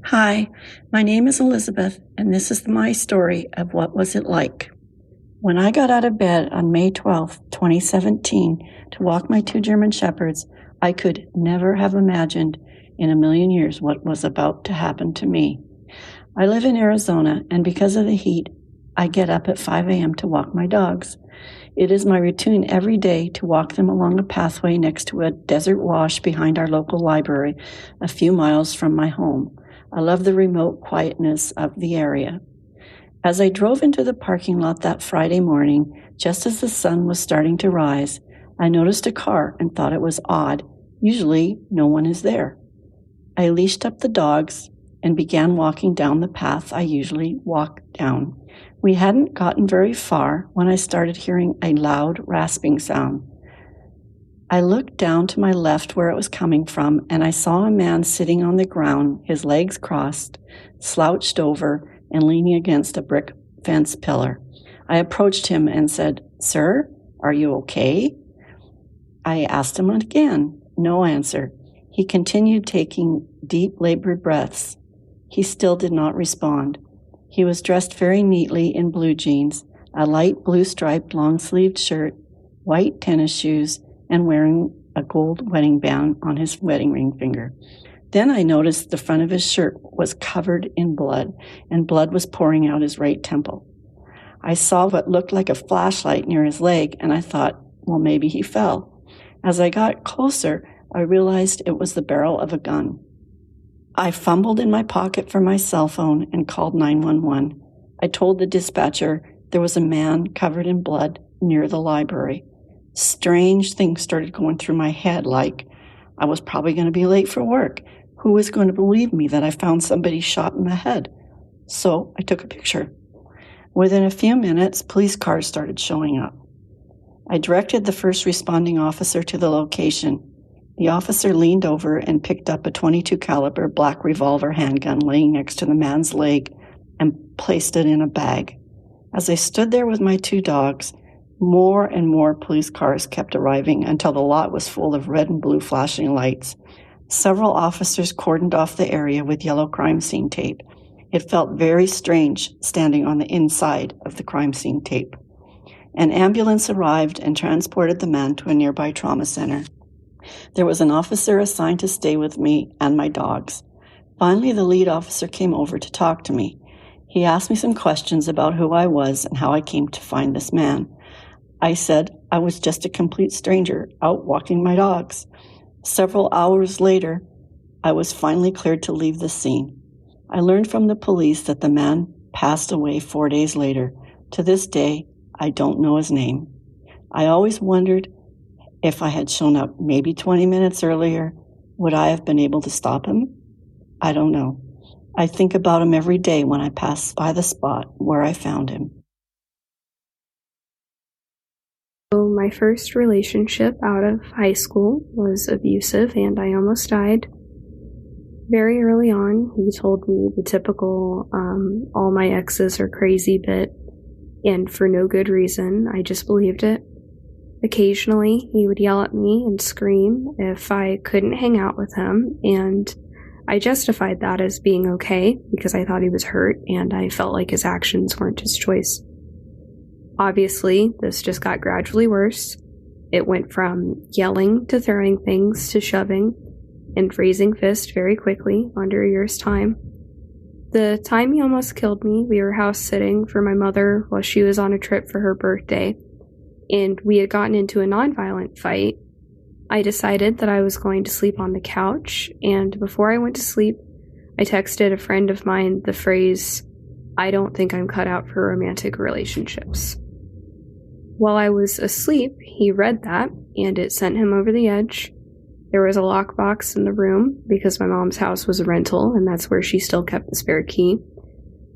Speaker 19: Hi, my name is Elizabeth, and this is my story of what was it like. When I got out of bed on May 12, 2017, to walk my 2 German Shepherds, I could never have imagined in a million years what was about to happen to me. I live in Arizona, and because of the heat, I get up at 5 a.m. to walk my dogs. It is my routine every day to walk them along a pathway next to a desert wash behind our local library, a few miles from my home. I love the remote quietness of the area. As I drove into the parking lot that Friday morning, just as the sun was starting to rise, I noticed a car and thought it was odd. Usually, no one is there. I leashed up the dogs and began walking down the path I usually walk down. We hadn't gotten very far when I started hearing a loud rasping sound. I looked down to my left where it was coming from, and I saw a man sitting on the ground, his legs crossed, slouched over, and leaning against a brick fence pillar. I approached him and said, "Sir, are you okay?" I asked him again. No answer. He continued taking deep, labored breaths. He still did not respond. He was dressed very neatly in blue jeans, a light blue striped long-sleeved shirt, white tennis shoes, and wearing a gold wedding band on his wedding ring finger. Then I noticed the front of his shirt was covered in blood, and blood was pouring out his right temple. I saw what looked like a flashlight near his leg, and I thought, well, maybe he fell. As I got closer, I realized it was the barrel of a gun. I fumbled in my pocket for my cell phone and called 911. I told the dispatcher there was a man covered in blood near the library. Strange things started going through my head, like I was probably going to be late for work. Who was going to believe me that I found somebody shot in the head? So I took a picture. Within a few minutes, police cars started showing up. I directed the first responding officer to the location. The officer leaned over and picked up a .22 caliber black revolver handgun laying next to the man's leg and placed it in a bag. As I stood there with my 2 dogs, more and more police cars kept arriving until the lot was full of red and blue flashing lights. Several officers cordoned off the area with yellow crime scene tape. It felt very strange standing on the inside of the crime scene tape. An ambulance arrived and transported the man to a nearby trauma center. There was an officer assigned to stay with me and my dogs. Finally, the lead officer came over to talk to me. He asked me some questions about who I was and how I came to find this man. I said I was just a complete stranger out walking my dogs. Several hours later, I was finally cleared to leave the scene. I learned from the police that the man passed away 4 days later. To this day, I don't know his name. I always wondered if I had shown up maybe 20 minutes earlier, would I have been able to stop him? I don't know. I think about him every day when I pass by the spot where I found him.
Speaker 9: So my first relationship out of high school was abusive, and I almost died. Very early on, he told me the typical, all my exes are crazy bit, and for no good reason. I just believed it. Occasionally, he would yell at me and scream if I couldn't hang out with him, and I justified that as being okay because I thought he was hurt, and I felt like his actions weren't his choice. Obviously, this just got gradually worse. It went from yelling to throwing things to shoving and raising fists very quickly under a year's time. The time he almost killed me, we were house sitting for my mother while she was on a trip for her birthday, and we had gotten into a nonviolent fight. I decided that I was going to sleep on the couch, and before I went to sleep, I texted a friend of mine the phrase, "I don't think I'm cut out for romantic relationships." While I was asleep, he read that, and it sent him over the edge. There was a lockbox in the room because my mom's house was a rental, and that's where she still kept the spare key.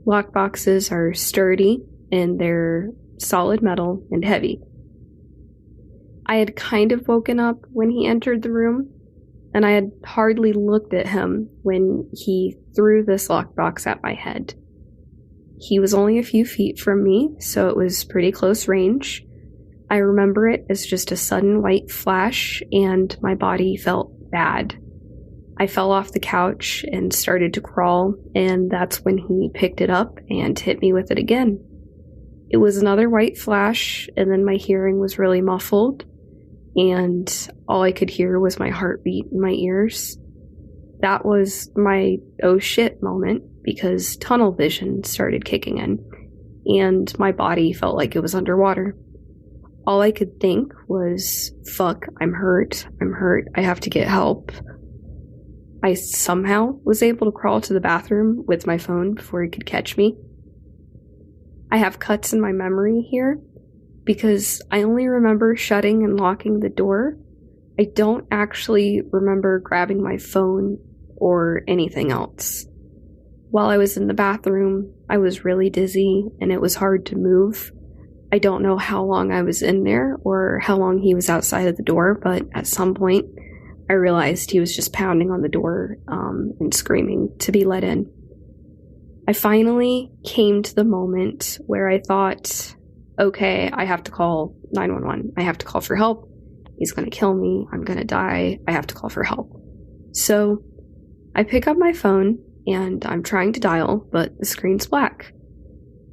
Speaker 9: Lockboxes are sturdy, and they're solid metal and heavy. I had kind of woken up when he entered the room, and I had hardly looked at him when he threw this lockbox at my head.
Speaker 20: He was only a few feet from me, so it was pretty close range. I remember it as just a sudden white flash, and my body felt bad. I fell off the couch and started to crawl, and that's when he picked it up and hit me with it again. It was another white flash, and then my hearing was really muffled, and all I could hear was my heartbeat in my ears. That was my oh shit moment, because tunnel vision started kicking in, and my body felt like it was underwater. All I could think was, fuck, I'm hurt, I have to get help. I somehow was able to crawl to the bathroom with my phone before he could catch me. I have cuts in my memory here because I only remember shutting and locking the door. I don't actually remember grabbing my phone or anything else. While I was in the bathroom, I was really dizzy and it was hard to move. I don't know how long I was in there or how long he was outside of the door, but at some point I realized he was just pounding on the door and screaming to be let in. I finally came to the moment where I thought, okay, I have to call 911. I have to call for help. He's going to kill me. I'm going to die. I have to call for help. So I pick up my phone and I'm trying to dial, but the screen's black.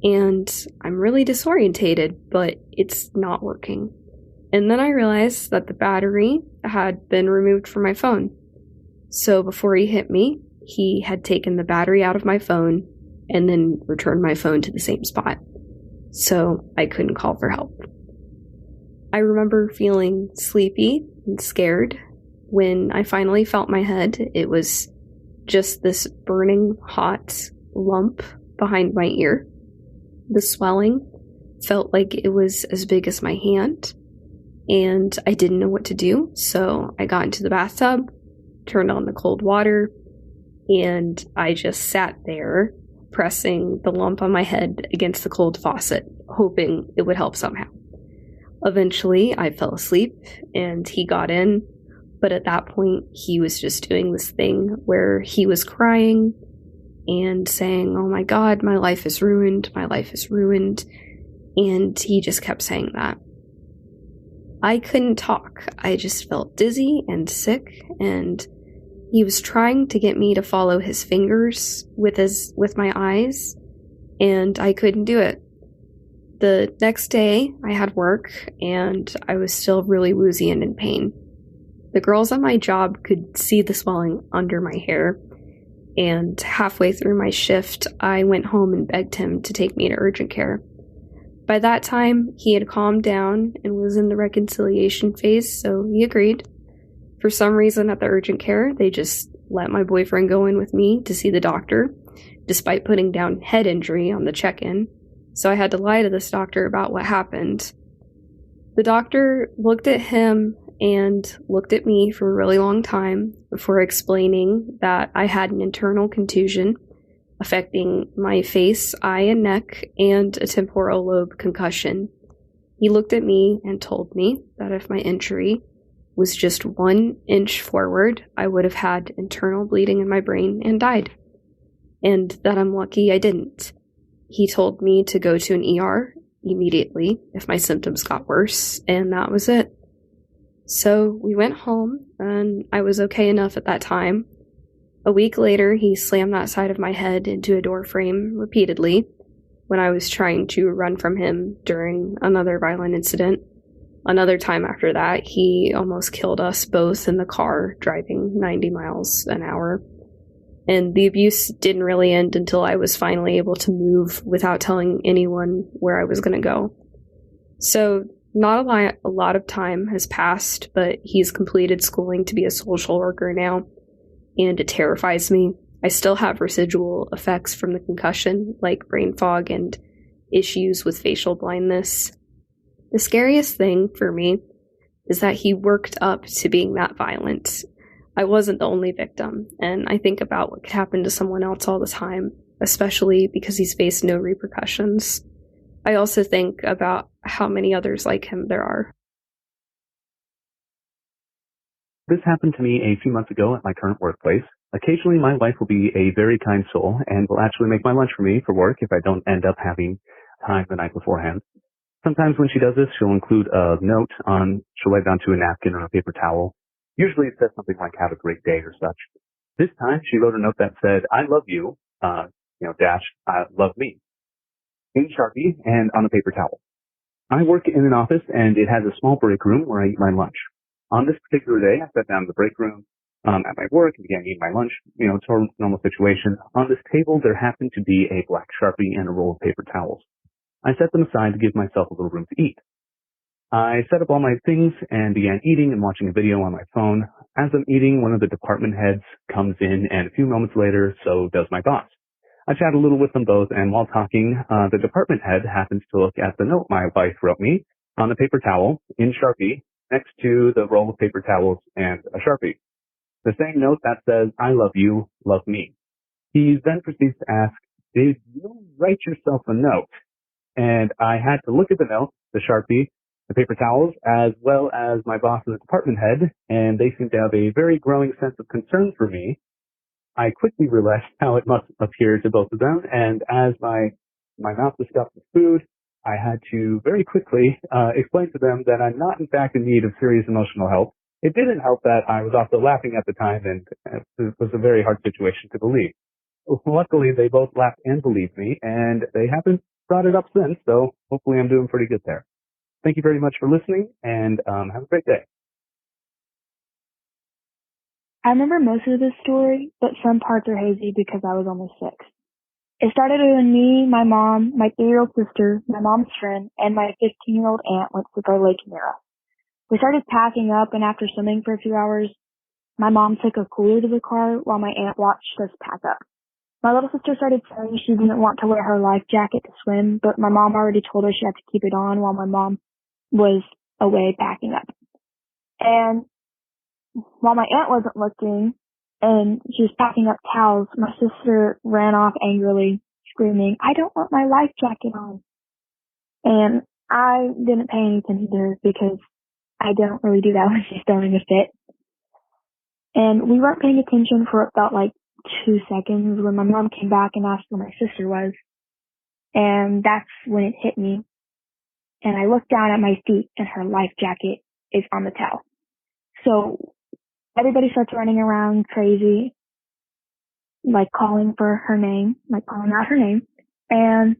Speaker 20: And I'm really disorientated, but it's not working. And then I realized that the battery had been removed from my phone. So before he hit me, he had taken the battery out of my phone and then returned my phone to the same spot. So I couldn't call for help. I remember feeling sleepy and scared. When I finally felt my head, it was just this burning hot lump behind my ear. The swelling felt like it was as big as my hand. And I didn't know what to do, so I got into the bathtub, turned on the cold water, and I just sat there, pressing the lump on my head against the cold faucet, hoping it would help somehow. Eventually, I fell asleep, and he got in, but at that point, he was just doing this thing where he was crying and saying, "Oh my God, my life is ruined, my life is ruined," and he just kept saying that. I couldn't talk. I just felt dizzy and sick, and he was trying to get me to follow his fingers with my eyes, and I couldn't do it. The next day, I had work, and I was still really woozy and in pain. The girls at my job could see the swelling under my hair, and halfway through my shift, I went home and begged him to take me to urgent care. By that time, he had calmed down and was in the reconciliation phase, so he agreed. For some reason at the urgent care, they just let my boyfriend go in with me to see the doctor, despite putting down head injury on the check-in, so I had to lie to this doctor about what happened. The doctor looked at him and looked at me for a really long time before explaining that I had an internal contusion affecting my face, eye, and neck, and a temporal lobe concussion. He looked at me and told me that if my injury was just 1 inch forward, I would have had internal bleeding in my brain and died. And that I'm lucky I didn't. He told me to go to an ER immediately if my symptoms got worse, and that was it. So we went home, and I was okay enough at that time. A week later, he slammed that side of my head into a door frame repeatedly when I was trying to run from him during another violent incident. Another time after that, he almost killed us both in the car driving 90 miles an hour. And the abuse didn't really end until I was finally able to move without telling anyone where I was going to go. So not a lot of time has passed, but he's completed schooling to be a social worker now. And it terrifies me. I still have residual effects from the concussion, like brain fog and issues with facial blindness. The scariest thing for me is that he worked up to being that violent. I wasn't the only victim, and I think about what could happen to someone else all the time, especially because he's faced no repercussions. I also think about how many others like him there are.
Speaker 21: This happened to me a few months ago at my current workplace. Occasionally, my wife will be a very kind soul and will actually make my lunch for me for work if I don't end up having time the night beforehand. Sometimes when she does this, she'll include a note she'll write down to a napkin or a paper towel. Usually it says something like, have a great day or such. This time she wrote a note that said, I love you, dash, love me, in Sharpie and on a paper towel. I work in an office and it has a small break room where I eat my lunch. On this particular day, I sat down in the break room at my work and began eating my lunch. It's a normal situation. On this table, there happened to be a black Sharpie and a roll of paper towels. I set them aside to give myself a little room to eat. I set up all my things and began eating and watching a video on my phone. As I'm eating, one of the department heads comes in, and a few moments later, so does my boss. I chat a little with them both, and while talking, the department head happens to look at the note my wife wrote me on the paper towel in Sharpie next to the roll of paper towels and a Sharpie. The same note that says, I love you, love me. He then proceeds to ask, did you write yourself a note? And I had to look at the note, the Sharpie, the paper towels, as well as my boss and the department head, and they seemed to have a very growing sense of concern for me. I quickly realized how it must appear to both of them, and as my mouth was stuffed with food, I had to very quickly explain to them that I'm not in fact in need of serious emotional help. It didn't help that I was also laughing at the time, and it was a very hard situation to believe. Luckily, they both laughed and believed me, and they haven't brought it up since, so hopefully I'm doing pretty good there. Thank you very much for listening, and have a great day.
Speaker 22: I remember most of this story, but some parts are hazy because I was almost 6. It started when me, my mom, my 3-year-old sister, my mom's friend, and my 15-year-old aunt went to the lake near us. We started packing up, and after swimming for a few hours, my mom took a cooler to the car while my aunt watched us pack up. My little sister started saying she didn't want to wear her life jacket to swim, but my mom already told her she had to keep it on while my mom was away packing up. And while my aunt wasn't looking and she was packing up towels, my sister ran off angrily, screaming, I don't want my life jacket on. And I didn't pay any attention to her because I don't really do that when she's throwing a fit. And we weren't paying attention for about 2 seconds when my mom came back and asked where my sister was. And that's when it hit me. And I looked down at my feet and her life jacket is on the towel. So everybody starts running around crazy, calling for her name, calling out her name. And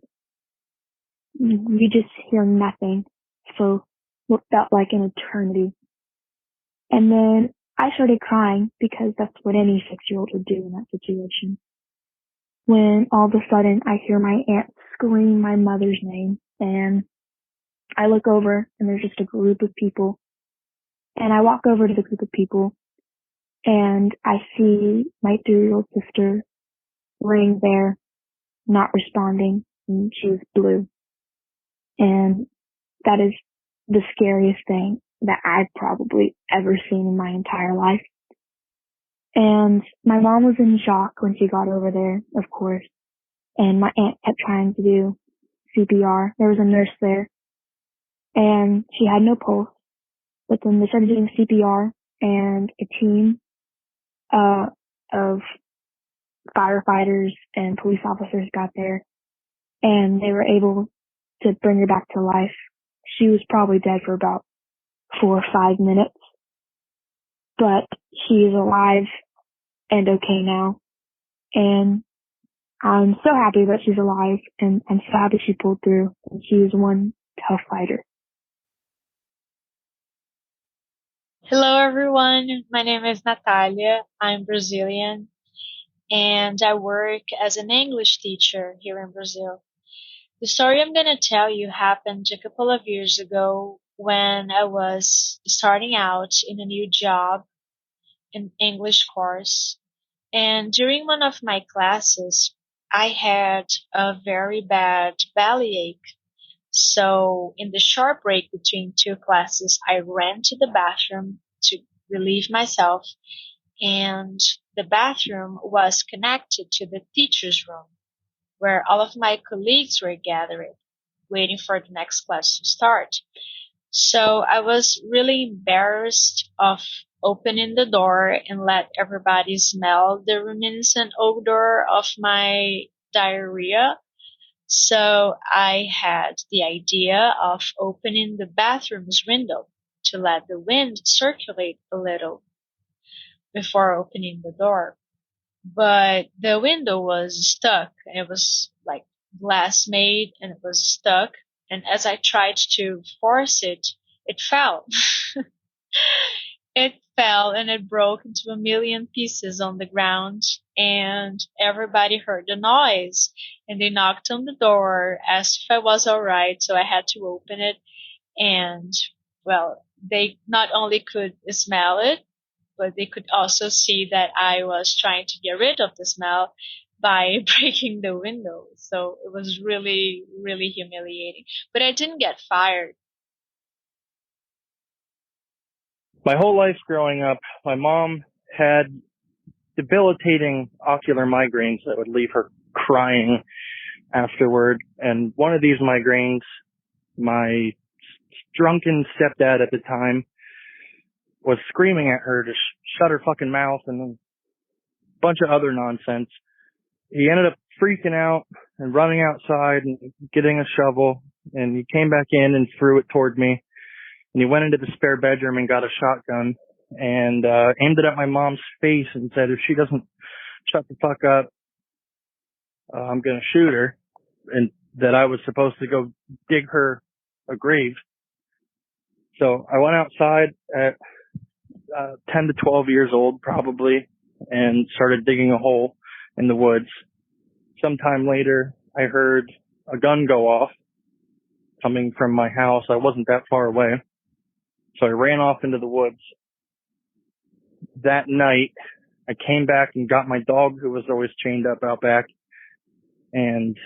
Speaker 22: we just hear nothing for what felt like an eternity. And then I started crying because that's what any 6-year-old would do in that situation. When all of a sudden I hear my aunt scream my mother's name, and I look over and there's just a group of people. And I walk over to the group of people and I see my 3-year-old sister laying there, not responding, and she was blue. And that is the scariest thing that I've probably ever seen in my entire life. And my mom was in shock when she got over there, of course. And my aunt kept trying to do CPR. There was a nurse there and she had no pulse. But then they started doing CPR and a team of firefighters and police officers got there and they were able to bring her back to life. She was probably dead for about 4 or 5 minutes, but she is alive and okay now. And I'm so happy that she's alive, and I'm so happy she pulled through, and she is one tough fighter.
Speaker 23: Hello, everyone. My name is Natalia. I'm Brazilian, and I work as an English teacher here in Brazil. The story I'm going to tell you happened a couple of years ago when I was starting out in a new job in English course. And during one of my classes, I had a very bad bellyache. So in the short break between 2 classes, I ran to the bathroom to relieve myself. And the bathroom was connected to the teacher's room, where all of my colleagues were gathering, waiting for the next class to start. So I was really embarrassed of opening the door and let everybody smell the reminiscent odor of my diarrhea. So I had the idea of opening the bathroom's window to let the wind circulate a little before opening the door. But the window was stuck. It was like glass made and it was stuck. And as I tried to force it, it fell. It fell and it broke into a million pieces on the ground, and everybody heard the noise, and they knocked on the door, asked if I was all right, so I had to open it. And well, they not only could smell it, but they could also see that I was trying to get rid of the smell by breaking the window. So it was really, really humiliating. But I didn't get fired.
Speaker 2: My whole life growing up, my mom had debilitating ocular migraines that would leave her crying afterward. And one of these migraines, my drunken stepdad at the time was screaming at her to shut her fucking mouth and a bunch of other nonsense. He ended up freaking out and running outside and getting a shovel, and he came back in and threw it toward me. And he went into the spare bedroom and got a shotgun and aimed it at my mom's face and said, if she doesn't shut the fuck up, I'm going to shoot her. And that I was supposed to go dig her a grave. So I went outside at 10 to 12 years old probably and started digging a hole in the woods. Sometime later, I heard a gun go off coming from my house. I wasn't that far away. So I ran off into the woods. That night, I came back and got my dog, who was always chained up out back, and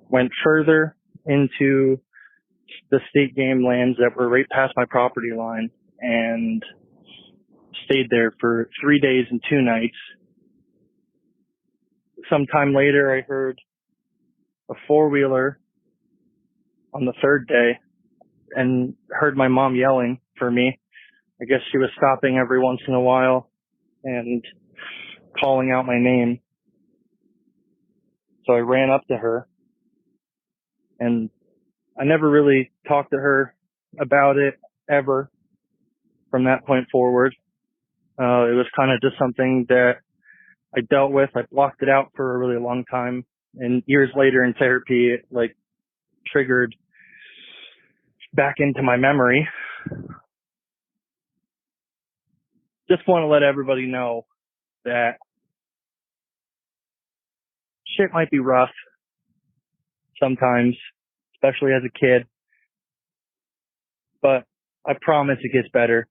Speaker 2: went further into the state game lands that were right past my property line and stayed there for 3 days and 2 nights. Sometime later, I heard a 4-wheeler on the 3rd day and heard my mom yelling for me. I guess she was stopping every once in a while and calling out my name. So I ran up to her, and I never really talked to her about it ever from that point forward. It was kind of just something that I dealt with. I blocked it out for a really long time, and years later in therapy, it like triggered back into my memory. Just want to let everybody know that shit might be rough sometimes, especially as a kid, but I promise it gets better.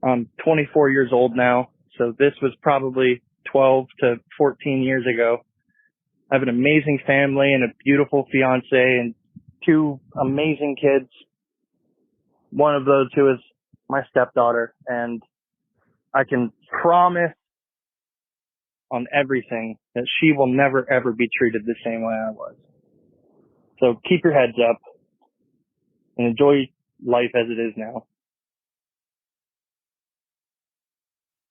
Speaker 2: I'm 24 years old now, so this was probably 12 to 14 years ago. I have an amazing family and a beautiful fiance and 2 amazing kids. One of those 2 is my stepdaughter, and I can promise on everything that she will never ever be treated the same way I was. So keep your heads up and enjoy life as it is now.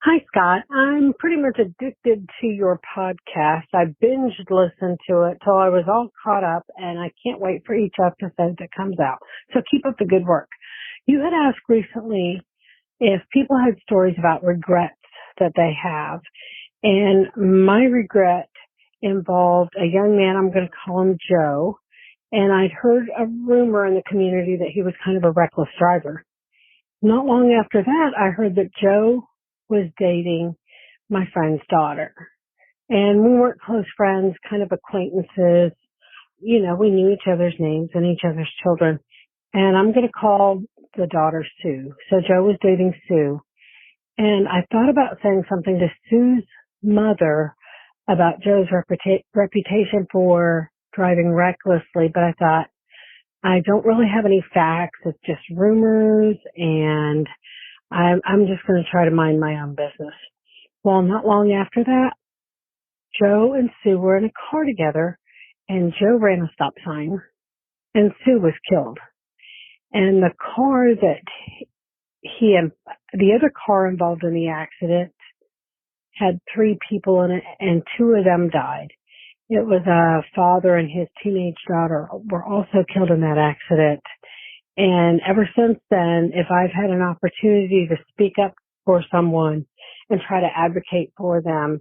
Speaker 3: Hi, Scott. I'm pretty much addicted to your podcast. I binged listened to it till I was all caught up, and I can't wait for each episode that comes out. So keep up the good work. You had asked recently if people had stories about regrets that they have. And my regret involved a young man, I'm going to call him Joe. And I'd heard a rumor in the community that he was kind of a reckless driver. Not long after that, I heard that Joe was dating my friend's daughter. And we weren't close friends, kind of acquaintances. You know, we knew each other's names and each other's children. And I'm going to call the daughter Sue. So Joe was dating Sue. And I thought about saying something to Sue's mother about Joe's reputation for driving recklessly, but I thought, I don't really have any facts. It's just rumors, and I'm just going to try to mind my own business. Well, not long after that, Joe and Sue were in a car together, and Joe ran a stop sign, and Sue was killed. And the car that he the other car involved in the accident had 3 people in it, and 2 of them died. It was a father and his teenage daughter were also killed in that accident. And ever since then, if I've had an opportunity to speak up for someone and try to advocate for them,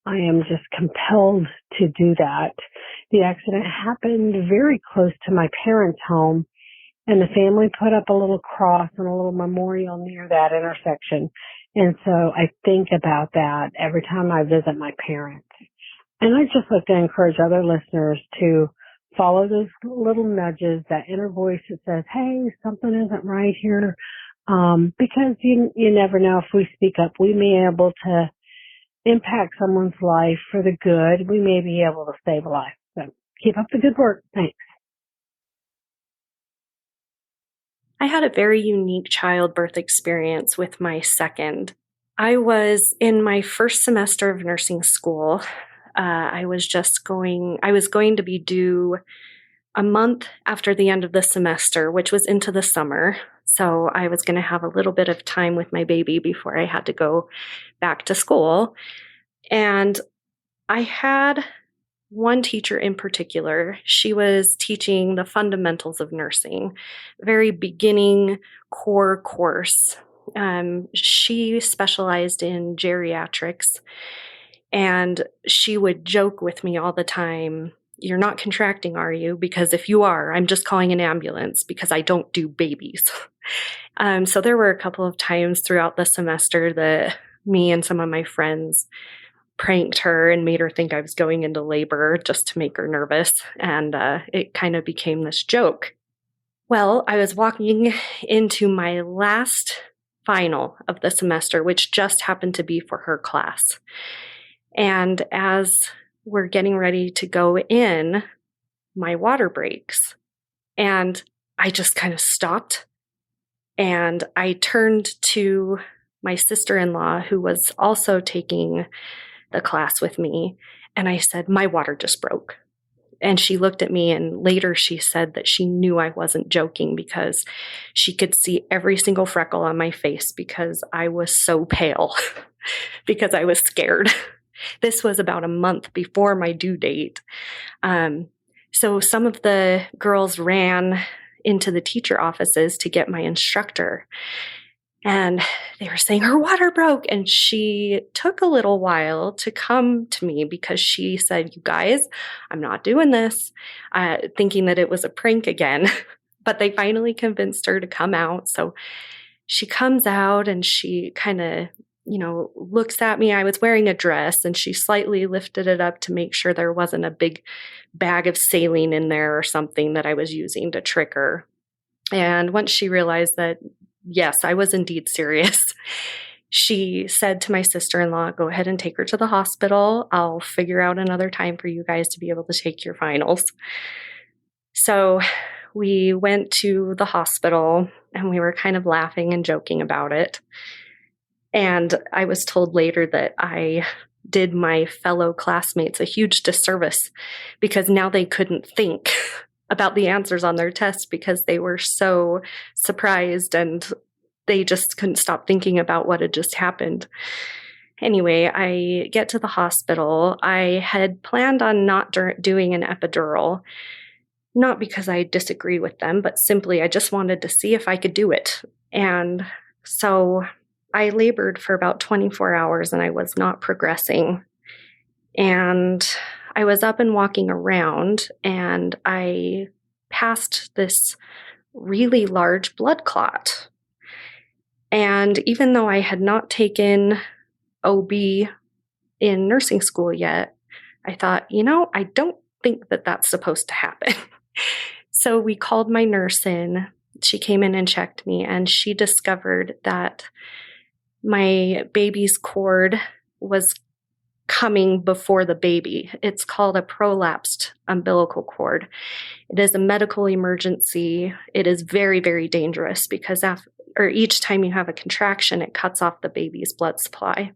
Speaker 3: I am just compelled to do that. The accident happened very close to my parents' home, and the family put up a little cross and a little memorial near that intersection. And so I think about that every time I visit my parents. And I just like to encourage other listeners to follow those little nudges, that inner voice that says, hey, something isn't right here. Because you never know, if we speak up, we may be able to impact someone's life for the good. We may be able to save a life. So keep up the good work. Thanks.
Speaker 5: I had a very unique childbirth experience with my second. I was in my first semester of nursing school. I was going to be due a month after the end of the semester, which was into the summer. So I was going to have a little bit of time with my baby before I had to go back to school. And I had one teacher in particular. She was teaching the fundamentals of nursing, very beginning core course. She specialized in geriatrics, and she would joke with me all the time, "You're not contracting, are you? Because if you are, I'm just calling an ambulance because I don't do babies." So there were a couple of times throughout the semester that me and some of my friends pranked her and made her think I was going into labor just to make her nervous. And it kind of became this joke. Well, I was walking into my last final of the semester, which just happened to be for her class. And as we're getting ready to go in, my water breaks. And I just kind of stopped. And I turned to my sister-in-law, who was also taking the class with me. And I said, "My water just broke." And she looked at me, and later she said that she knew I wasn't joking because she could see every single freckle on my face because I was so pale because I was scared. This was about a month before my due date. So some of the girls ran into the teacher offices to get my instructor. And they were saying her water broke. And she took a little while to come to me because she said, "You guys, I'm not doing this," thinking that it was a prank again. But they finally convinced her to come out. So she comes out and she kind of, looks at me. I was wearing a dress, and she slightly lifted it up to make sure there wasn't a big bag of saline in there or something that I was using to trick her. And once she realized that, yes, I was indeed serious, she said to my sister-in-law, "Go ahead and take her to the hospital. I'll figure out another time for you guys to be able to take your finals." So we went to the hospital, and we were kind of laughing and joking about it. And I was told later that I did my fellow classmates a huge disservice because now they couldn't think about the answers on their test because they were so surprised and they just couldn't stop thinking about what had just happened. Anyway, I get to the hospital. I had planned on not doing an epidural, not because I disagree with them, but simply I just wanted to see if I could do it. And so I labored for about 24 hours and I was not progressing. And I was up and walking around, and I passed this really large blood clot. And even though I had not taken OB in nursing school yet, I thought, I don't think that that's supposed to happen. So we called my nurse in. She came in and checked me, and she discovered that my baby's cord was coming before the baby. It's called a prolapsed umbilical cord. It is a medical emergency. It is very, very dangerous because each time you have a contraction, it cuts off the baby's blood supply.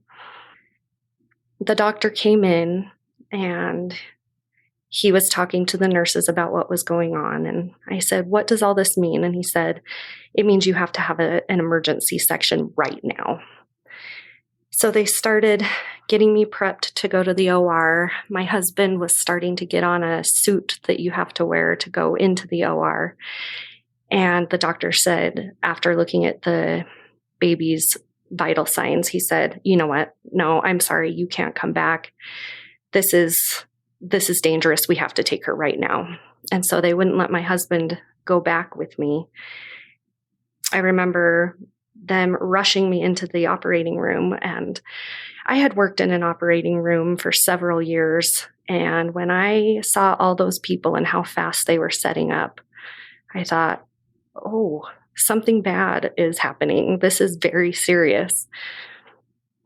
Speaker 5: The doctor came in, and he was talking to the nurses about what was going on. And I said, "What does all this mean?" And he said, "It means you have to have an emergency section right now." So they started getting me prepped to go to the OR. My husband was starting to get on a suit that you have to wear to go into the OR. And the doctor said, after looking at the baby's vital signs, he said, "You know what? No, I'm sorry. You can't come back. This is dangerous. We have to take her right now." And so they wouldn't let my husband go back with me. I remember them rushing me into the operating room, and I had worked in an operating room for several years. And when I saw all those people and how fast they were setting up, I thought, oh, something bad is happening. This is very serious.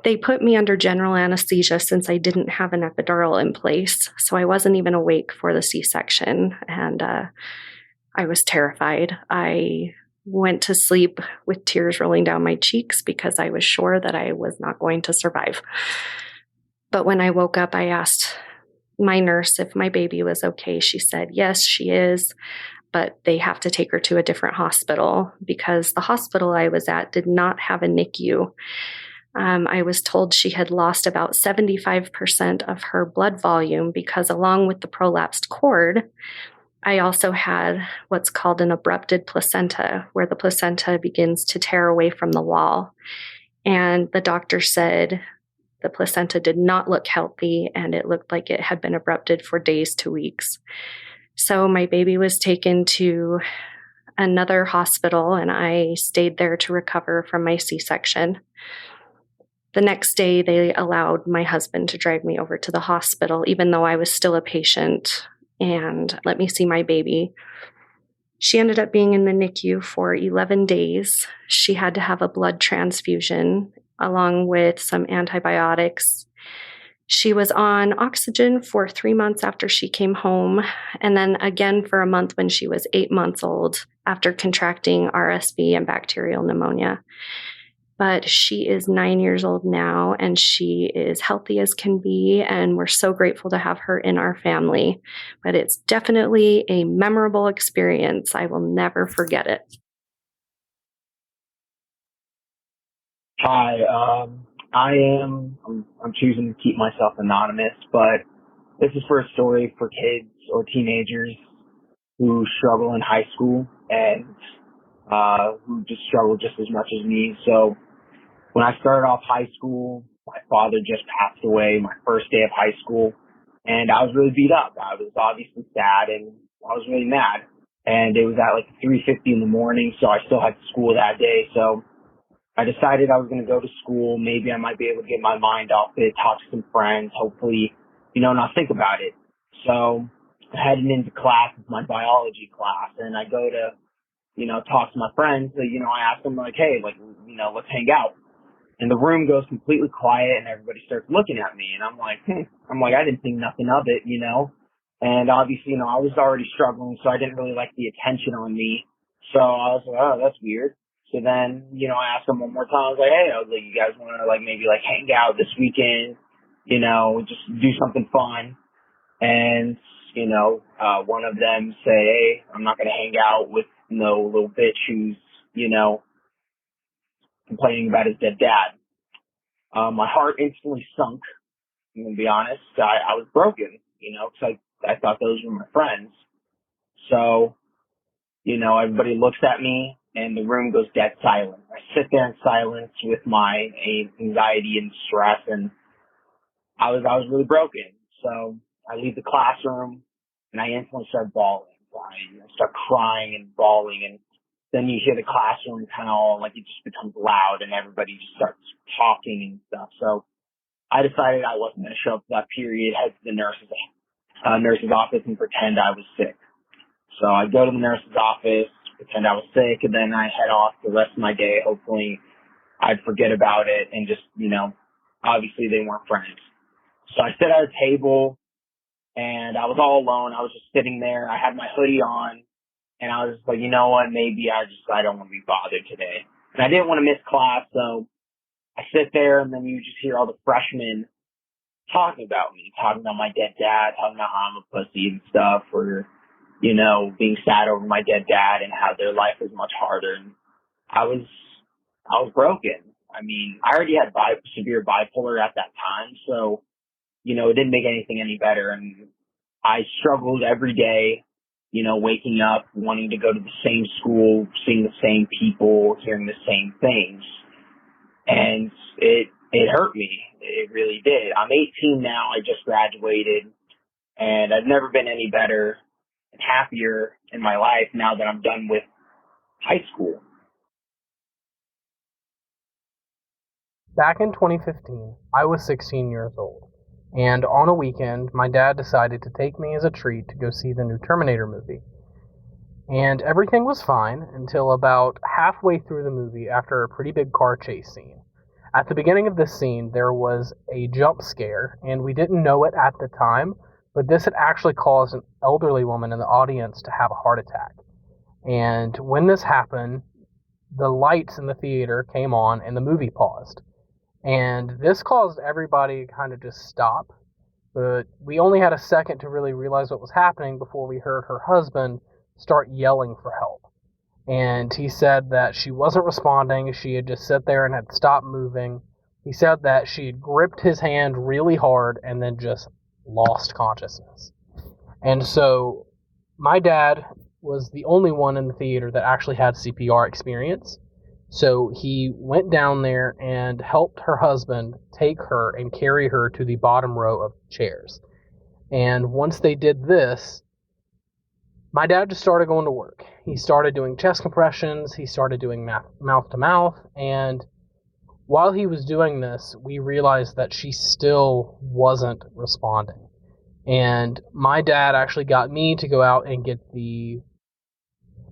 Speaker 5: They put me under general anesthesia since I didn't have an epidural in place. So I wasn't even awake for the C-section. And I was terrified. I went to sleep with tears rolling down my cheeks because I was sure that I was not going to survive. But when I woke up, I asked my nurse if my baby was okay. She said, yes, she is, but they have to take her to a different hospital because the hospital I was at did not have a NICU. I was told she had lost about 75% of her blood volume because along with the prolapsed cord, I also had what's called an abrupted placenta, where the placenta begins to tear away from the wall. And the doctor said the placenta did not look healthy and it looked like it had been abrupted for days to weeks. So my baby was taken to another hospital and I stayed there to recover from my C-section. The next day, they allowed my husband to drive me over to the hospital, even though I was still a patient, and let me see my baby. She ended up being in the NICU for 11 days. She had to have a blood transfusion along with some antibiotics. She was on oxygen for 3 months after she came home, and then again for a month when she was 8 months old after contracting RSV and bacterial pneumonia. But she is 9 years old now, and she is healthy as can be, and we're so grateful to have her in our family. But it's definitely a memorable experience. I will never forget it.
Speaker 4: Hi, I'm choosing to keep myself anonymous, but this is for a story for kids or teenagers who struggle in high school and who just struggle just as much as me. So when I started off high school, my father just passed away my first day of high school, and I was really beat up. I was obviously sad, and I was really mad. And it was at like 3:50 in the morning, so I still had school that day. So I decided I was going to go to school. Maybe I might be able to get my mind off it, talk to some friends, hopefully, not think about it. So I headed into class, it's my biology class, and I go to, talk to my friends. So, I ask them like, hey, let's hang out. And the room goes completely quiet and everybody starts looking at me. And I'm like, I didn't think nothing of it, And obviously, I was already struggling, so I didn't really like the attention on me. So I was like, oh, that's weird. So then, I asked them one more time. I was like, hey, you guys want to maybe hang out this weekend, just do something fun. And, one of them say, hey, I'm not going to hang out with no little bitch who's, complaining about his dead dad. My heart instantly sunk. I'm going to be honest. I was broken, because I thought those were my friends. So, everybody looks at me and the room goes dead silent. I sit there in silence with my anxiety and stress, and I was really broken. So I leave the classroom and I instantly start bawling. I start crying and bawling, and then you hear the classroom kind of all it just becomes loud and everybody just starts talking and stuff. So I decided I wasn't going to show up for that period, head to the nurse's office and pretend I was sick. So I go to the nurse's office, pretend I was sick, and then I head off the rest of my day. Hopefully I'd forget about it and just, obviously they weren't friends. So I sit at a table and I was all alone. I was just sitting there. I had my hoodie on. And I was just like, you know what, maybe I don't want to be bothered today. And I didn't want to miss class, so I sit there, and then you just hear all the freshmen talking about me, talking about my dead dad, talking about how I'm a pussy and stuff, or, you know, being sad over my dead dad and how their life is much harder. And I was broken. I mean, I already had severe bipolar at that time, so, you know, it didn't make anything any better. And I struggled every day, you know, waking up, wanting to go to the same school, seeing the same people, hearing the same things. And it hurt me. It really did. I'm 18 now. I just graduated, and I've never been any better and happier in my life now that I'm done with high school.
Speaker 6: Back in 2015, I was 16 years old, and on a weekend, my dad decided to take me as a treat to go see the new Terminator movie. And everything was fine until about halfway through the movie after a pretty big car chase scene. At the beginning of this scene, there was a jump scare, and we didn't know it at the time, but this had actually caused an elderly woman in the audience to have a heart attack. And when this happened, the lights in the theater came on and the movie paused. And this caused everybody to kind of just stop, but we only had a second to really realize what was happening before we heard her husband start yelling for help. And he said that she wasn't responding, she had just sat there and had stopped moving. He said that she had gripped his hand really hard and then just lost consciousness. And so my dad was the only one in the theater that actually had CPR experience. So he went down there and helped her husband take her and carry her to the bottom row of chairs. And once they did this, my dad just started going to work. He started doing chest compressions, he started doing mouth to mouth, and while he was doing this, we realized that she still wasn't responding. And my dad actually got me to go out and get the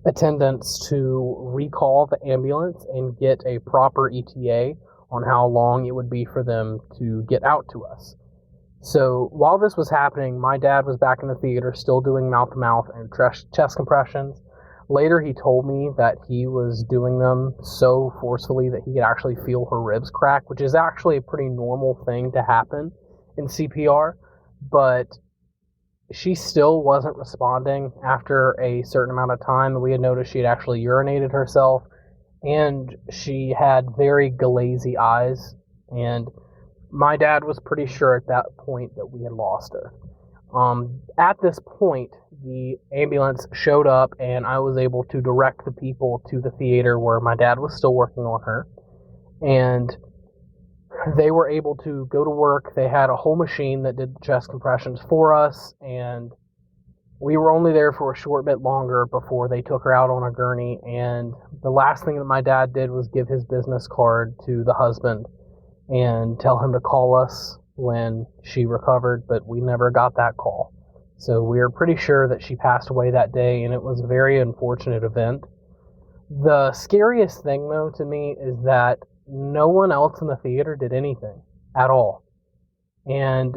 Speaker 6: attendants to recall the ambulance and get a proper ETA on how long it would be for them to get out to us. So while this was happening, my dad was back in the theater still doing mouth-to-mouth and chest compressions. Later he told me that he was doing them so forcefully that he could actually feel her ribs crack, which is actually a pretty normal thing to happen in CPR, but she still wasn't responding after a certain amount of time. We had noticed she had actually urinated herself, and she had very glazy eyes, and my dad was pretty sure at that point that we had lost her. At this point, the ambulance showed up, and I was able to direct the people to the theater where my dad was still working on her, and they were able to go to work. They had a whole machine that did the chest compressions for us, and we were only there for a short bit longer before they took her out on a gurney, and the last thing that my dad did was give his business card to the husband and tell him to call us when she recovered, but we never got that call. So we are pretty sure that she passed away that day, and it was a very unfortunate event. The scariest thing, though, to me is that no one else in the theater did anything at all. And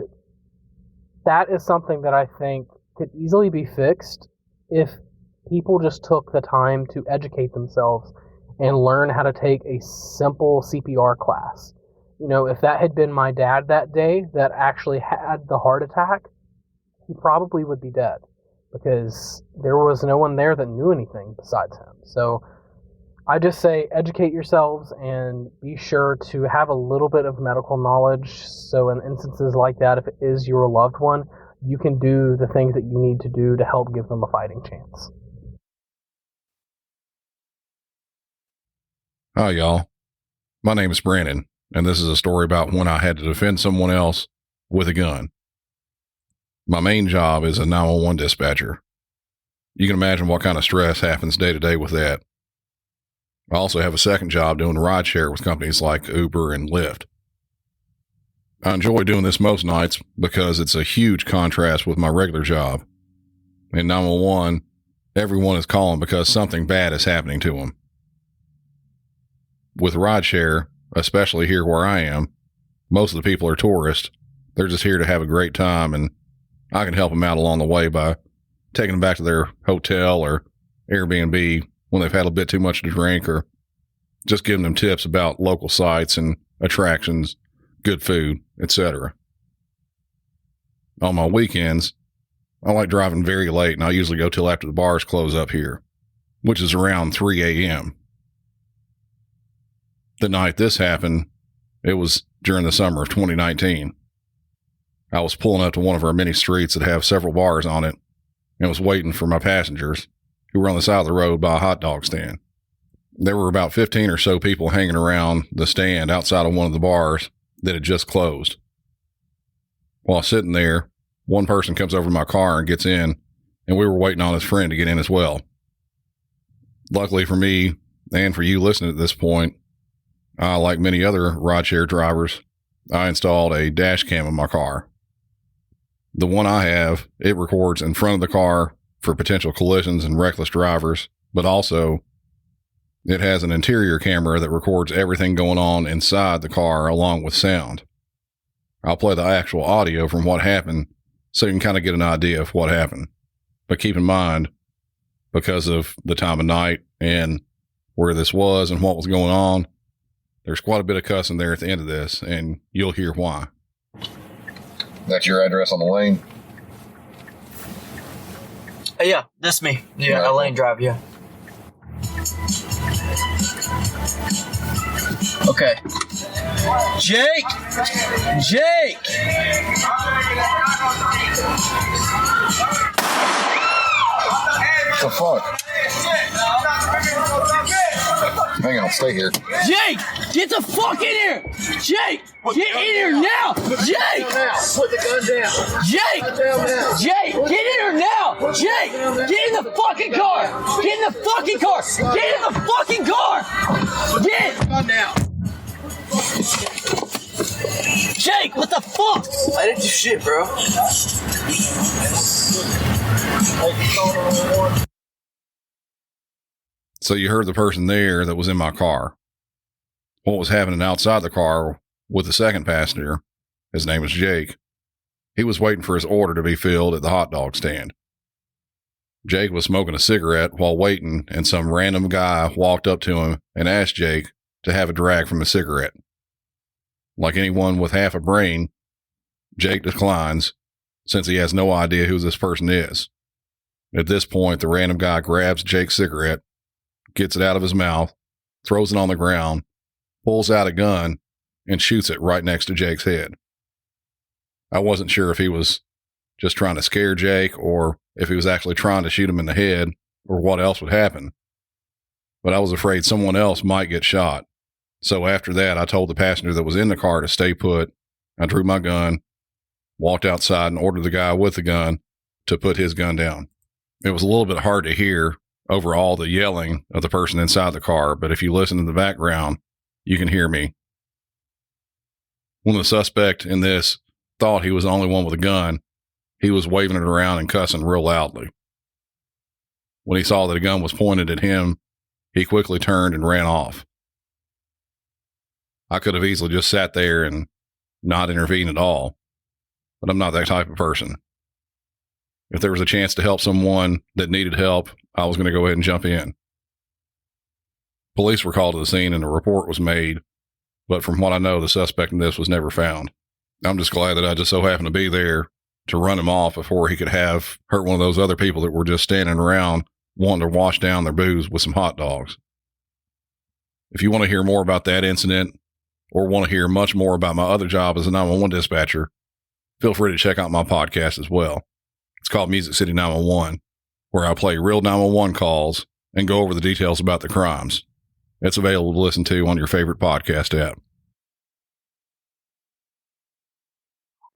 Speaker 6: that is something that I think could easily be fixed if people just took the time to educate themselves and learn how to take a simple CPR class. You know, if that had been my dad that day that actually had the heart attack, he probably would be dead because there was no one there that knew anything besides him. So I just say educate yourselves and be sure to have a little bit of medical knowledge. So in instances like that, if it is your loved one, you can do the things that you need to do to help give them a fighting chance.
Speaker 7: Hi, y'all. My name is Brandon, and this is a story about when I had to defend someone else with a gun. My main job is a 911 dispatcher. You can imagine what kind of stress happens day to day with that. I also have a second job doing rideshare with companies like Uber and Lyft. I enjoy doing this most nights because it's a huge contrast with my regular job. In 911, everyone is calling because something bad is happening to them. With rideshare, especially here where I am, most of the people are tourists. They're just here to have a great time, and I can help them out along the way by taking them back to their hotel or Airbnb when they've had a bit too much to drink, or just giving them tips about local sites and attractions, good food, etc. On my weekends, I like driving very late, and I usually go till after the bars close up here, which is around 3 a.m. The night this happened, it was during the summer of 2019. I was pulling up to one of our many streets that have several bars on it and was waiting for my passengers who were on the side of the road by a hot dog stand. There were about 15 or so people hanging around the stand outside of one of the bars that had just closed. While sitting there, one person comes over to my car and gets in, and we were waiting on his friend to get in as well. Luckily for me and for you listening at this point, like many other rideshare drivers, I installed a dash cam in my car. The one I have, it records in front of the car for potential collisions and reckless drivers, but also it has an interior camera that records everything going on inside the car along with sound. I'll play the actual audio from what happened so you can kind of get an idea of what happened. But keep in mind, because of the time of night and where this was and what was going on, there's quite a bit of cussing there at the end of this, and you'll hear why. That's your address on the lane?
Speaker 1: Yeah, that's me. Yeah, a lane drive, yeah. Okay. Jake!
Speaker 7: What the fuck? Hang on, stay here.
Speaker 1: Jake! Get the fuck in here! Jake! Get in here now! Jake! Put the gun down. Jake! Jake! Get in here now! Jake! Get in the fucking car! Get in the fucking car! Get in the fucking car! Get! Gun down. Jake, what the fuck? I didn't do shit, bro.
Speaker 7: So you heard the person there that was in my car. What was happening outside the car with the second passenger, his name was Jake. He was waiting for his order to be filled at the hot dog stand. Jake was smoking a cigarette while waiting, and some random guy walked up to him and asked Jake to have a drag from a cigarette. Like anyone with half a brain, Jake declines since he has no idea who this person is. At this point, the random guy grabs Jake's cigarette, gets it out of his mouth, throws it on the ground, pulls out a gun, and shoots it right next to Jake's head. I wasn't sure if he was just trying to scare Jake or if he was actually trying to shoot him in the head or what else would happen. But I was afraid someone else might get shot. So after that, I told the passenger that was in the car to stay put. I drew my gun, walked outside, and ordered the guy with the gun to put his gun down. It was a little bit hard to hear over all the yelling of the person inside the car, but if you listen to the background, you can hear me. When the suspect in this thought he was the only one with a gun, he was waving it around and cussing real loudly. When he saw that a gun was pointed at him, he quickly turned and ran off. I could have easily just sat there and not intervened at all, but I'm not that type of person. If there was a chance to help someone that needed help, I was going to go ahead and jump in. Police were called to the scene and a report was made, but from what I know, the suspect in this was never found. I'm just glad that I just so happened to be there to run him off before he could have hurt one of those other people that were just standing around wanting to wash down their booze with some hot dogs. If you want to hear more about that incident or want to hear much more about my other job as a 911 dispatcher, feel free to check out my podcast as well. It's called Music City 911, where I play real 911 calls and go over the details about the crimes. It's available to listen to on your favorite podcast app.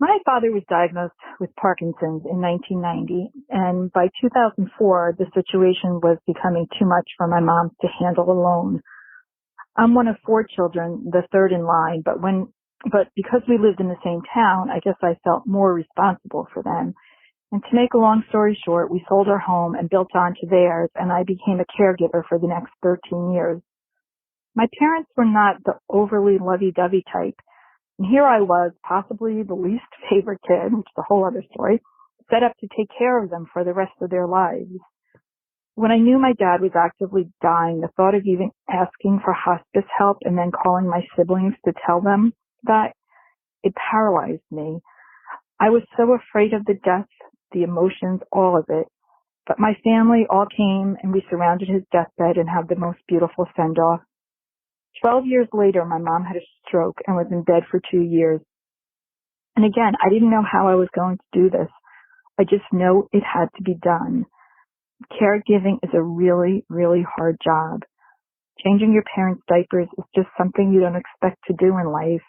Speaker 8: My father was diagnosed with Parkinson's in 1990, and by 2004, the situation was becoming too much for my mom to handle alone. I'm one of 4 children, the third in line, but because we lived in the same town, I guess I felt more responsible for them. And to make a long story short, we sold our home and built onto theirs, and I became a caregiver for the next 13 years. My parents were not the overly lovey-dovey type, and here I was, possibly the least favorite kid, which is a whole other story, set up to take care of them for the rest of their lives. When I knew my dad was actively dying, the thought of even asking for hospice help and then calling my siblings to tell them that, it paralyzed me. I was so afraid of the death, the emotions, all of it. But my family all came and we surrounded his deathbed and had the most beautiful send-off. 12 years later, my mom had a stroke and was in bed for 2 years. And again, I didn't know how I was going to do this. I just know it had to be done. Caregiving is a really, really hard job. Changing your parents' diapers is just something you don't expect to do in life.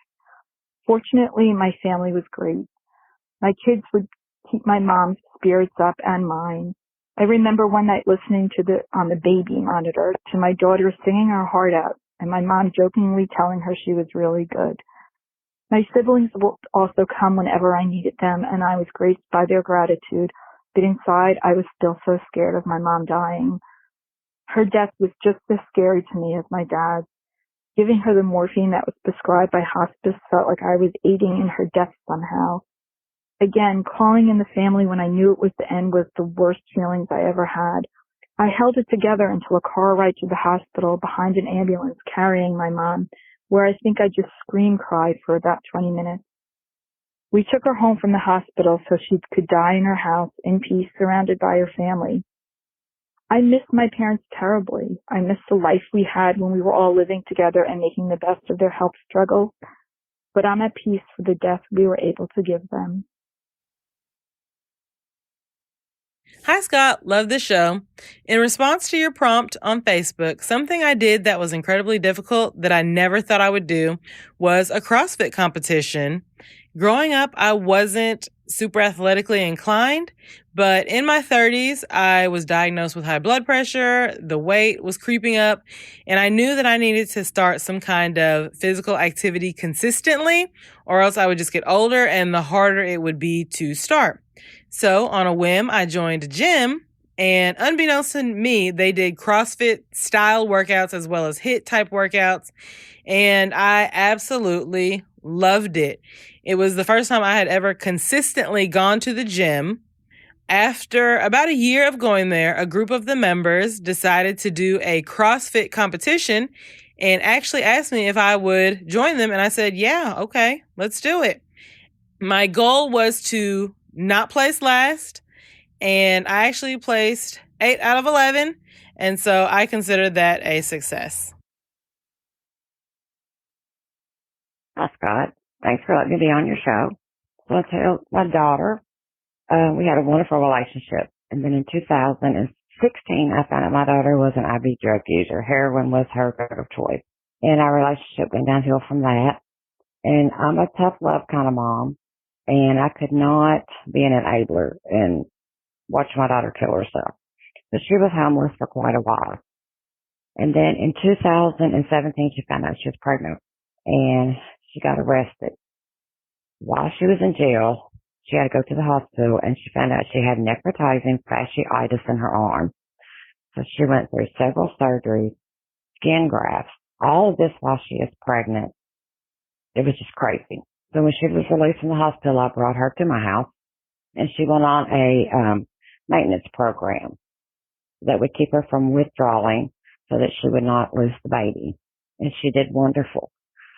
Speaker 8: Fortunately, my family was great. My kids would keep my mom's spirits up and mine. I remember one night listening on the baby monitor to my daughter singing her heart out and my mom jokingly telling her she was really good. My siblings would also come whenever I needed them, and I was graced by their gratitude, but inside I was still so scared of my mom dying. Her death was just as scary to me as my dad's. Giving her the morphine that was prescribed by hospice felt like I was aiding in her death somehow. Again, calling in the family when I knew it was the end was the worst feelings I ever had. I held it together until a car ride to the hospital behind an ambulance carrying my mom, where I think I just cried for about 20 minutes. We took her home from the hospital so she could die in her house in peace, surrounded by her family. I miss my parents terribly. I miss the life we had when we were all living together and making the best of their health struggles. But I'm at peace for the death we were able to give them.
Speaker 10: Hi, Scott. Love the show. In response to your prompt on Facebook, something I did that was incredibly difficult that I never thought I would do was a CrossFit competition. Growing up, I wasn't super athletically inclined, but in my 30s, I was diagnosed with high blood pressure, the weight was creeping up, and I knew that I needed to start some kind of physical activity consistently, or else I would just get older and the harder it would be to start. So on a whim, I joined a gym, and unbeknownst to me, they did CrossFit style workouts as well as HIIT type workouts, and I absolutely loved it. It was the first time I had ever consistently gone to the gym. After about a year of going there, a group of the members decided to do a CrossFit competition and actually asked me if I would join them. And I said, yeah, okay, let's do it. My goal was to not place last, and I actually placed 8 out of 11. And so I consider that a success.
Speaker 11: Hi, Scott. Thanks for letting me be on your show. So I tell my daughter, we had a wonderful relationship. And then in 2016, I found out my daughter was an IV drug user. Heroin was her drug of choice. And our relationship went downhill from that. And I'm a tough love kind of mom. And I could not be an enabler and watch my daughter kill herself. So she was homeless for quite a while. And then in 2017, she found out she was pregnant. And she got arrested. While she was in jail, she had to go to the hospital, and she found out she had necrotizing fasciitis in her arm. So she went through several surgeries, skin grafts, all of this while she is pregnant. It was just crazy. So when she was released from the hospital, I brought her to my house, and she went on a maintenance program that would keep her from withdrawing so that she would not lose the baby. And she did wonderful.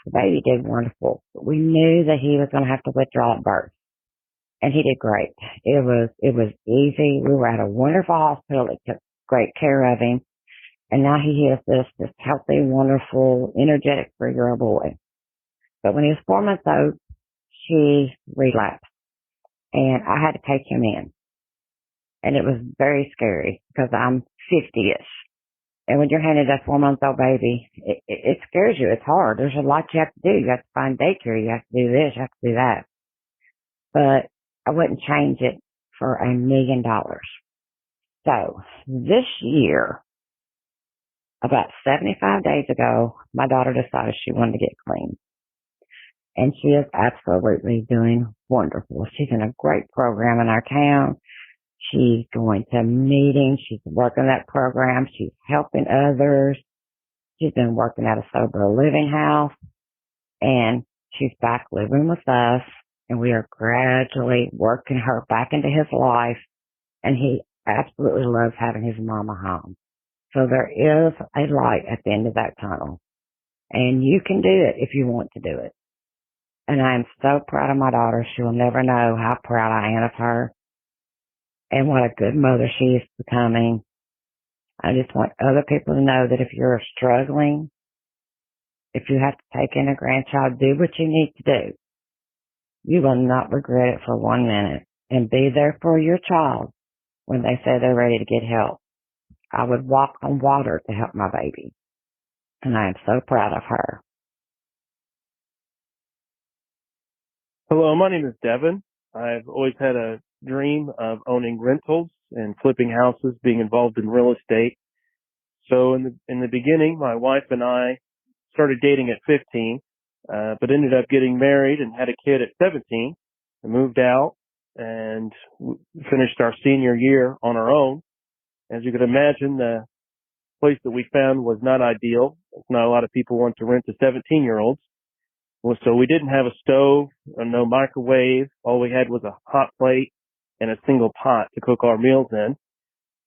Speaker 11: The baby did wonderful. But we knew that he was going to have to withdraw at birth. And he did great. It was easy. We were at a wonderful hospital that took great care of him. And now he is this healthy, wonderful, energetic 3-year-old boy. But when he was 4 months old, she relapsed. And I had to take him in. And it was very scary because I'm 50-ish. And when you're handed a 4-month-old baby, it scares you. It's hard. There's a lot you have to do. You have to find daycare. You have to do this. You have to do that. But I wouldn't change it for $1 million. So this year, about 75 days ago, my daughter decided she wanted to get clean. And she is absolutely doing wonderful. She's in a great program in our town. She's going to meetings. She's working that program. She's helping others. She's been working at a sober living house. And she's back living with us. And we are gradually working her back into his life. And he absolutely loves having his mama home. So there is a light at the end of that tunnel. And you can do it if you want to do it. And I am so proud of my daughter. She will never know how proud I am of her and what a good mother she is becoming. I just want other people to know that if you're struggling, if you have to take in a grandchild, do what you need to do. You will not regret it for 1 minute. And be there for your child when they say they're ready to get help. I would walk on water to help my baby. And I am so proud of her.
Speaker 12: Hello, my name is Devin. I've always had a dream of owning rentals and flipping houses, being involved in real estate. So in the beginning, my wife and I started dating at 15, but ended up getting married and had a kid at 17 and moved out and finished our senior year on our own. As you could imagine, the place that we found was not ideal. Not a lot of people want to rent to 17-year-olds. So we didn't have a stove, no microwave. All we had was a hot plate and a single pot to cook our meals in.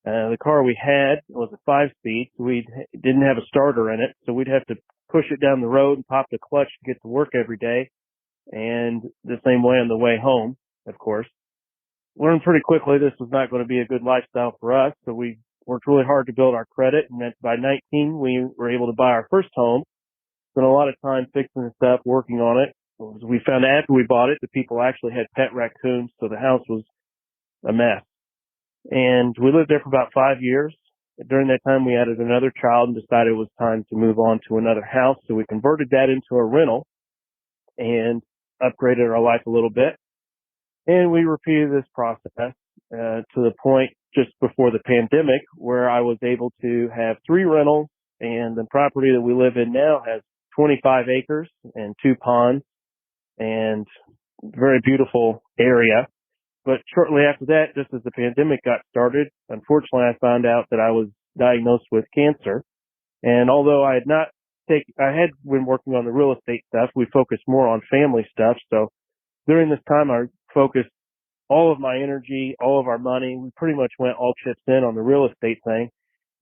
Speaker 12: The car we had was a 5-speed, so we didn't have a starter in it, so we'd have to push it down the road and pop the clutch to get to work every day, and the same way on the way home, of course. Learned pretty quickly this was not going to be a good lifestyle for us, so we worked really hard to build our credit, and then by 19, we were able to buy our first home. Spent a lot of time fixing the stuff, working on it. We found after we bought it, the people actually had pet raccoons, so the house was a mess. And we lived there for about 5 years. During that time, we added another child and decided it was time to move on to another house. So we converted that into a rental and upgraded our life a little bit. And we repeated this process to the point just before the pandemic where I was able to have 3 rentals, and the property that we live in now has 25 acres and 2 ponds and very beautiful area. But shortly after that, just as the pandemic got started, unfortunately, I found out that I was diagnosed with cancer. And although I had been working on the real estate stuff, we focused more on family stuff. So during this time, I focused all of my energy, all of our money. We pretty much went all chips in on the real estate thing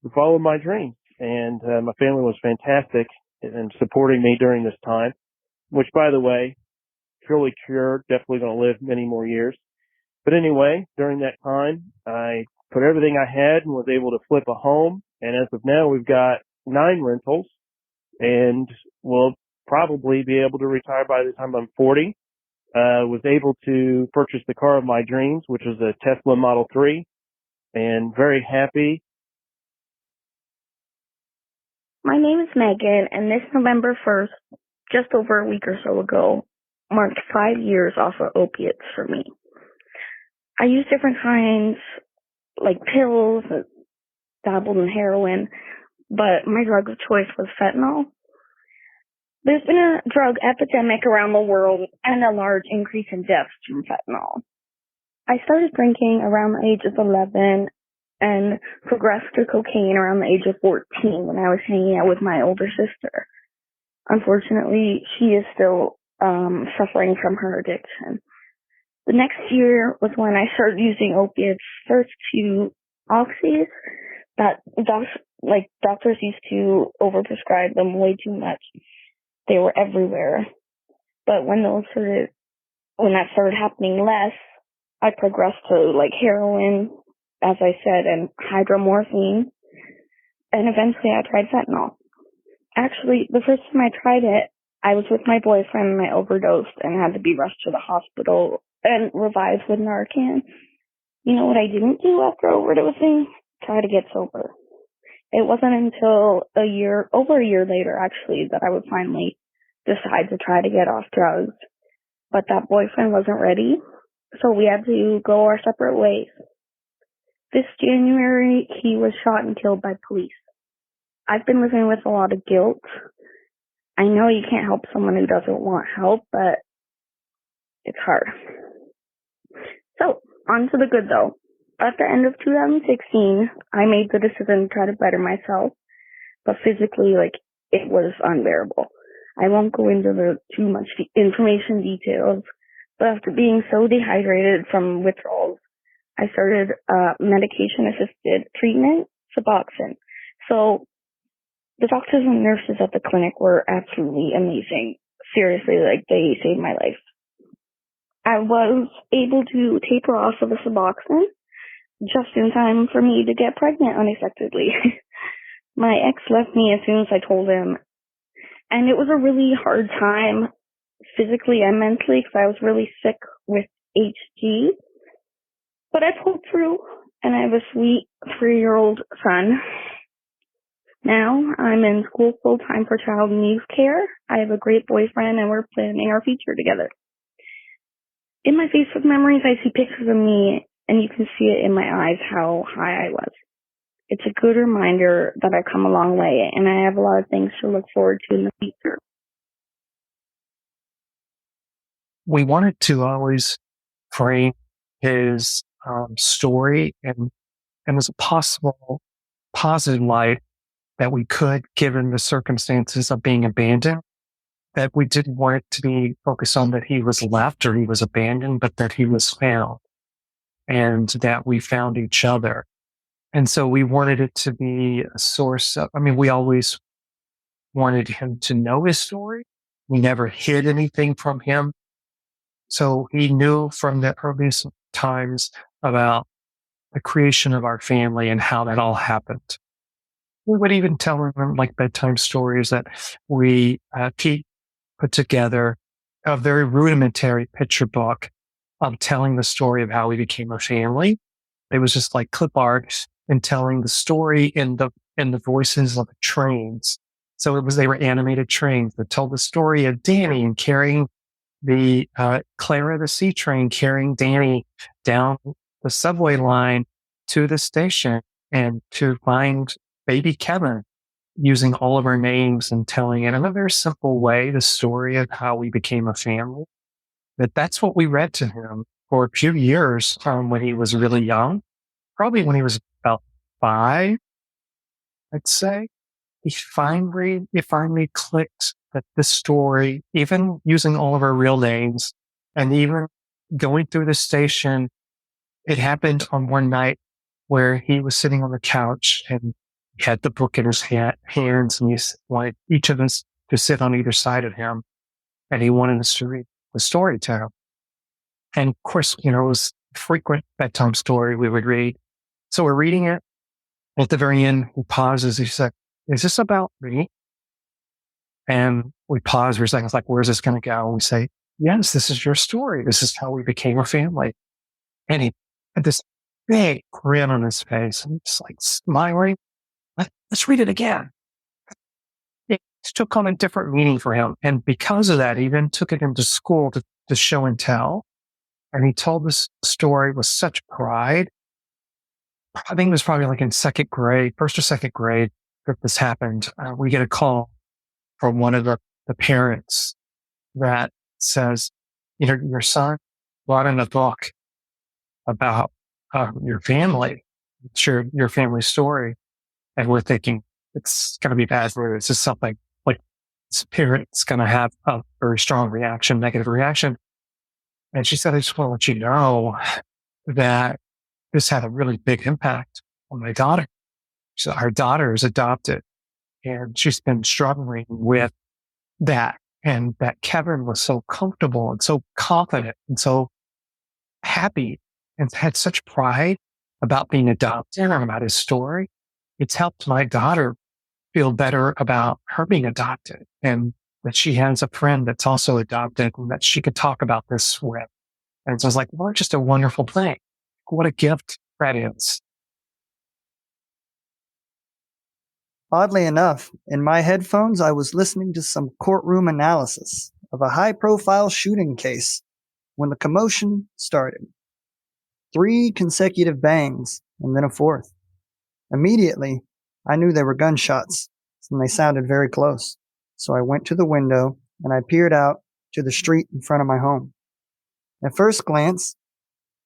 Speaker 12: to follow my dreams. And my family was fantastic in supporting me during this time, which, by the way, truly cured, definitely going to live many more years. But anyway, during that time, I put everything I had and was able to flip a home. And as of now, we've got 9 rentals, and we'll probably be able to retire by the time I'm 40. Was able to purchase the car of my dreams, which was a Tesla Model 3, and very happy.
Speaker 13: My name is Megan, and this November 1st, just over a week or so ago, marked 5 years off of opiates for me. I used different kinds, like pills, dabbled in heroin, but my drug of choice was fentanyl. There's been a drug epidemic around the world and a large increase in deaths from fentanyl. I started drinking around the age of 11 and progressed to cocaine around the age of 14 when I was hanging out with my older sister. Unfortunately, she is still suffering from her addiction. The next year was when I started using opiates, first 2 oxys that doctors used to overprescribe them way too much. They were everywhere. But when that started happening less, I progressed to like heroin, as I said, and hydromorphine. And eventually I tried fentanyl. Actually, the first time I tried it, I was with my boyfriend and I overdosed and had to be rushed to the hospital and revived with Narcan. You know what I didn't do after overdosing? Try to get sober. It wasn't until over a year later actually, that I would finally decide to try to get off drugs. But that boyfriend wasn't ready, so we had to go our separate ways. This January, he was shot and killed by police. I've been living with a lot of guilt. I know you can't help someone who doesn't want help, but it's hard. So, on to the good though. At the end of 2016, I made the decision to try to better myself, but physically, it was unbearable. I won't go into the too much information details, but after being so dehydrated from withdrawals, I started medication-assisted treatment, Suboxone. So the doctors and nurses at the clinic were absolutely amazing. seriously, like, they saved my life. I was able to taper off of the Suboxone just in time for me to get pregnant unexpectedly. My ex left me as soon as I told him, and it was a really hard time physically and mentally because I was really sick with HG. But I pulled through, and I have a sweet 3-year-old son. Now I'm in school full-time for child and youth care. I have a great boyfriend, and we're planning our future together. In my Facebook memories, I see pictures of me, and you can see it in my eyes how high I was. It's a good reminder that I've come a long way, and I have a lot of things to look forward to in the future.
Speaker 14: We wanted to always frame his story and as a possible positive light that we could, given the circumstances of being abandoned, that we didn't want it to be focused on that he was left or he was abandoned, but that he was found and that we found each other. And so we wanted it to be a source of, we always wanted him to know his story. We never hid anything from him. So he knew from the earliest times about the creation of our family and how that all happened. We would even tell him like bedtime stories that we put together a very rudimentary picture book of telling the story of how we became a family. It was just like clip art and telling the story in the voices of the trains. So they were animated trains that told the story of Danny and carrying the Clara the Sea Train carrying Danny down the subway line to the station and to find baby Kevin, using all of our names and telling it in a very simple way, the story of how we became a family. That's what we read to him for a few years when he was really young, probably when he was about 5, I'd say. It finally clicked that this story, even using all of our real names and even going through the station, it happened on one night where he was sitting on the couch and he had the book in his hands and he wanted each of us to sit on either side of him and he wanted us to read the story to him. And of course, it was a frequent bedtime story we would read. So we're reading it. At the very end, he pauses. He said, "Is this about me?" And we pause for a second. It's like, where's this going to go? And we say, yes, this is your story. This is how we became a family. And he had this big grin on his face and just like smiling. Let's read it again. It took on a different meaning for him. And because of that, he then took it into school to show and tell. And he told this story with such pride. I think it was probably like in first or second grade that this happened. We get a call from one of the parents that says, your son brought in a book about your family. It's your family story. And we're thinking it's going to be bad for you. It's just something like this parent's going to have a very strong reaction, negative reaction. And she said, I just want to let you know that this had a really big impact on my daughter. So our daughter is adopted and she's been struggling with that. And that Kevin was so comfortable and so confident and so happy and had such pride about being adopted and about his story. It's helped my daughter feel better about her being adopted and that she has a friend that's also adopted and that she could talk about this with. And so I was like, well, just a wonderful thing. What a gift that is.
Speaker 15: Oddly enough, in my headphones, I was listening to some courtroom analysis of a high-profile shooting case when the commotion started. 3 consecutive bangs, and then a 4th. Immediately, I knew they were gunshots, and they sounded very close. So I went to the window, and I peered out to the street in front of my home. At first glance,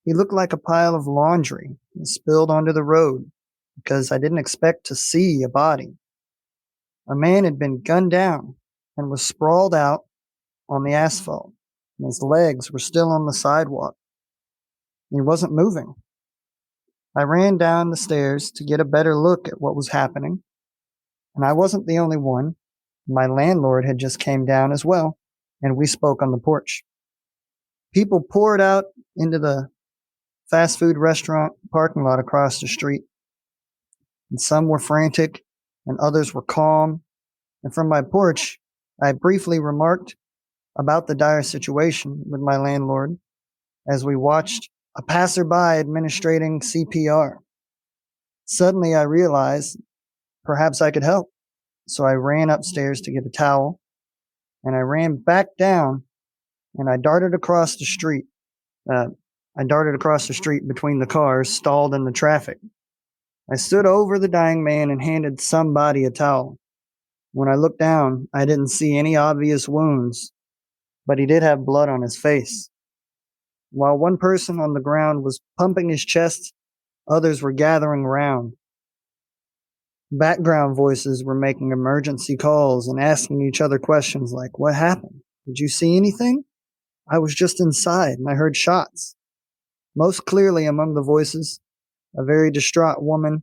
Speaker 15: he looked like a pile of laundry spilled onto the road because I didn't expect to see a body. A man had been gunned down and was sprawled out on the asphalt, and his legs were still on the sidewalk. He wasn't moving. I ran down the stairs to get a better look at what was happening, and I wasn't the only one. My landlord had just came down as well, and we spoke on the porch. People poured out into the fast food restaurant parking lot across the street, and some were frantic and others were calm. And from my porch, I briefly remarked about the dire situation with my landlord as we watched a passerby administrating CPR. Suddenly I realized perhaps I could help. So I ran upstairs to get a towel, and I ran back down, and I darted across the street. Between the cars, stalled in the traffic. I stood over the dying man and handed somebody a towel. When I looked down, I didn't see any obvious wounds, but he did have blood on his face. While one person on the ground was pumping his chest, others were gathering around. Background voices were making emergency calls and asking each other questions like, "What happened? Did you see anything? I was just inside and I heard shots." Most clearly among the voices, a very distraught woman,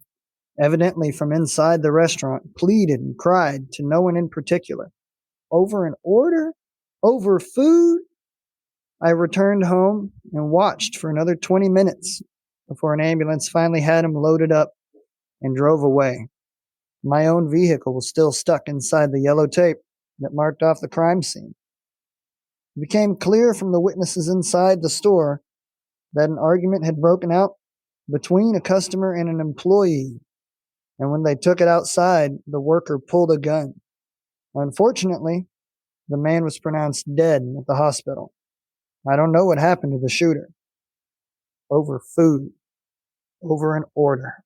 Speaker 15: evidently from inside the restaurant, pleaded and cried to no one in particular. Over an order? Over food? I returned home and watched for another 20 minutes before an ambulance finally had him loaded up and drove away. My own vehicle was still stuck inside the yellow tape that marked off the crime scene. It became clear from the witnesses inside the store that an argument had broken out between a customer and an employee, and when they took it outside, the worker pulled a gun. Unfortunately, the man was pronounced dead at the hospital. I don't know what happened to the shooter. Over food. Over an order.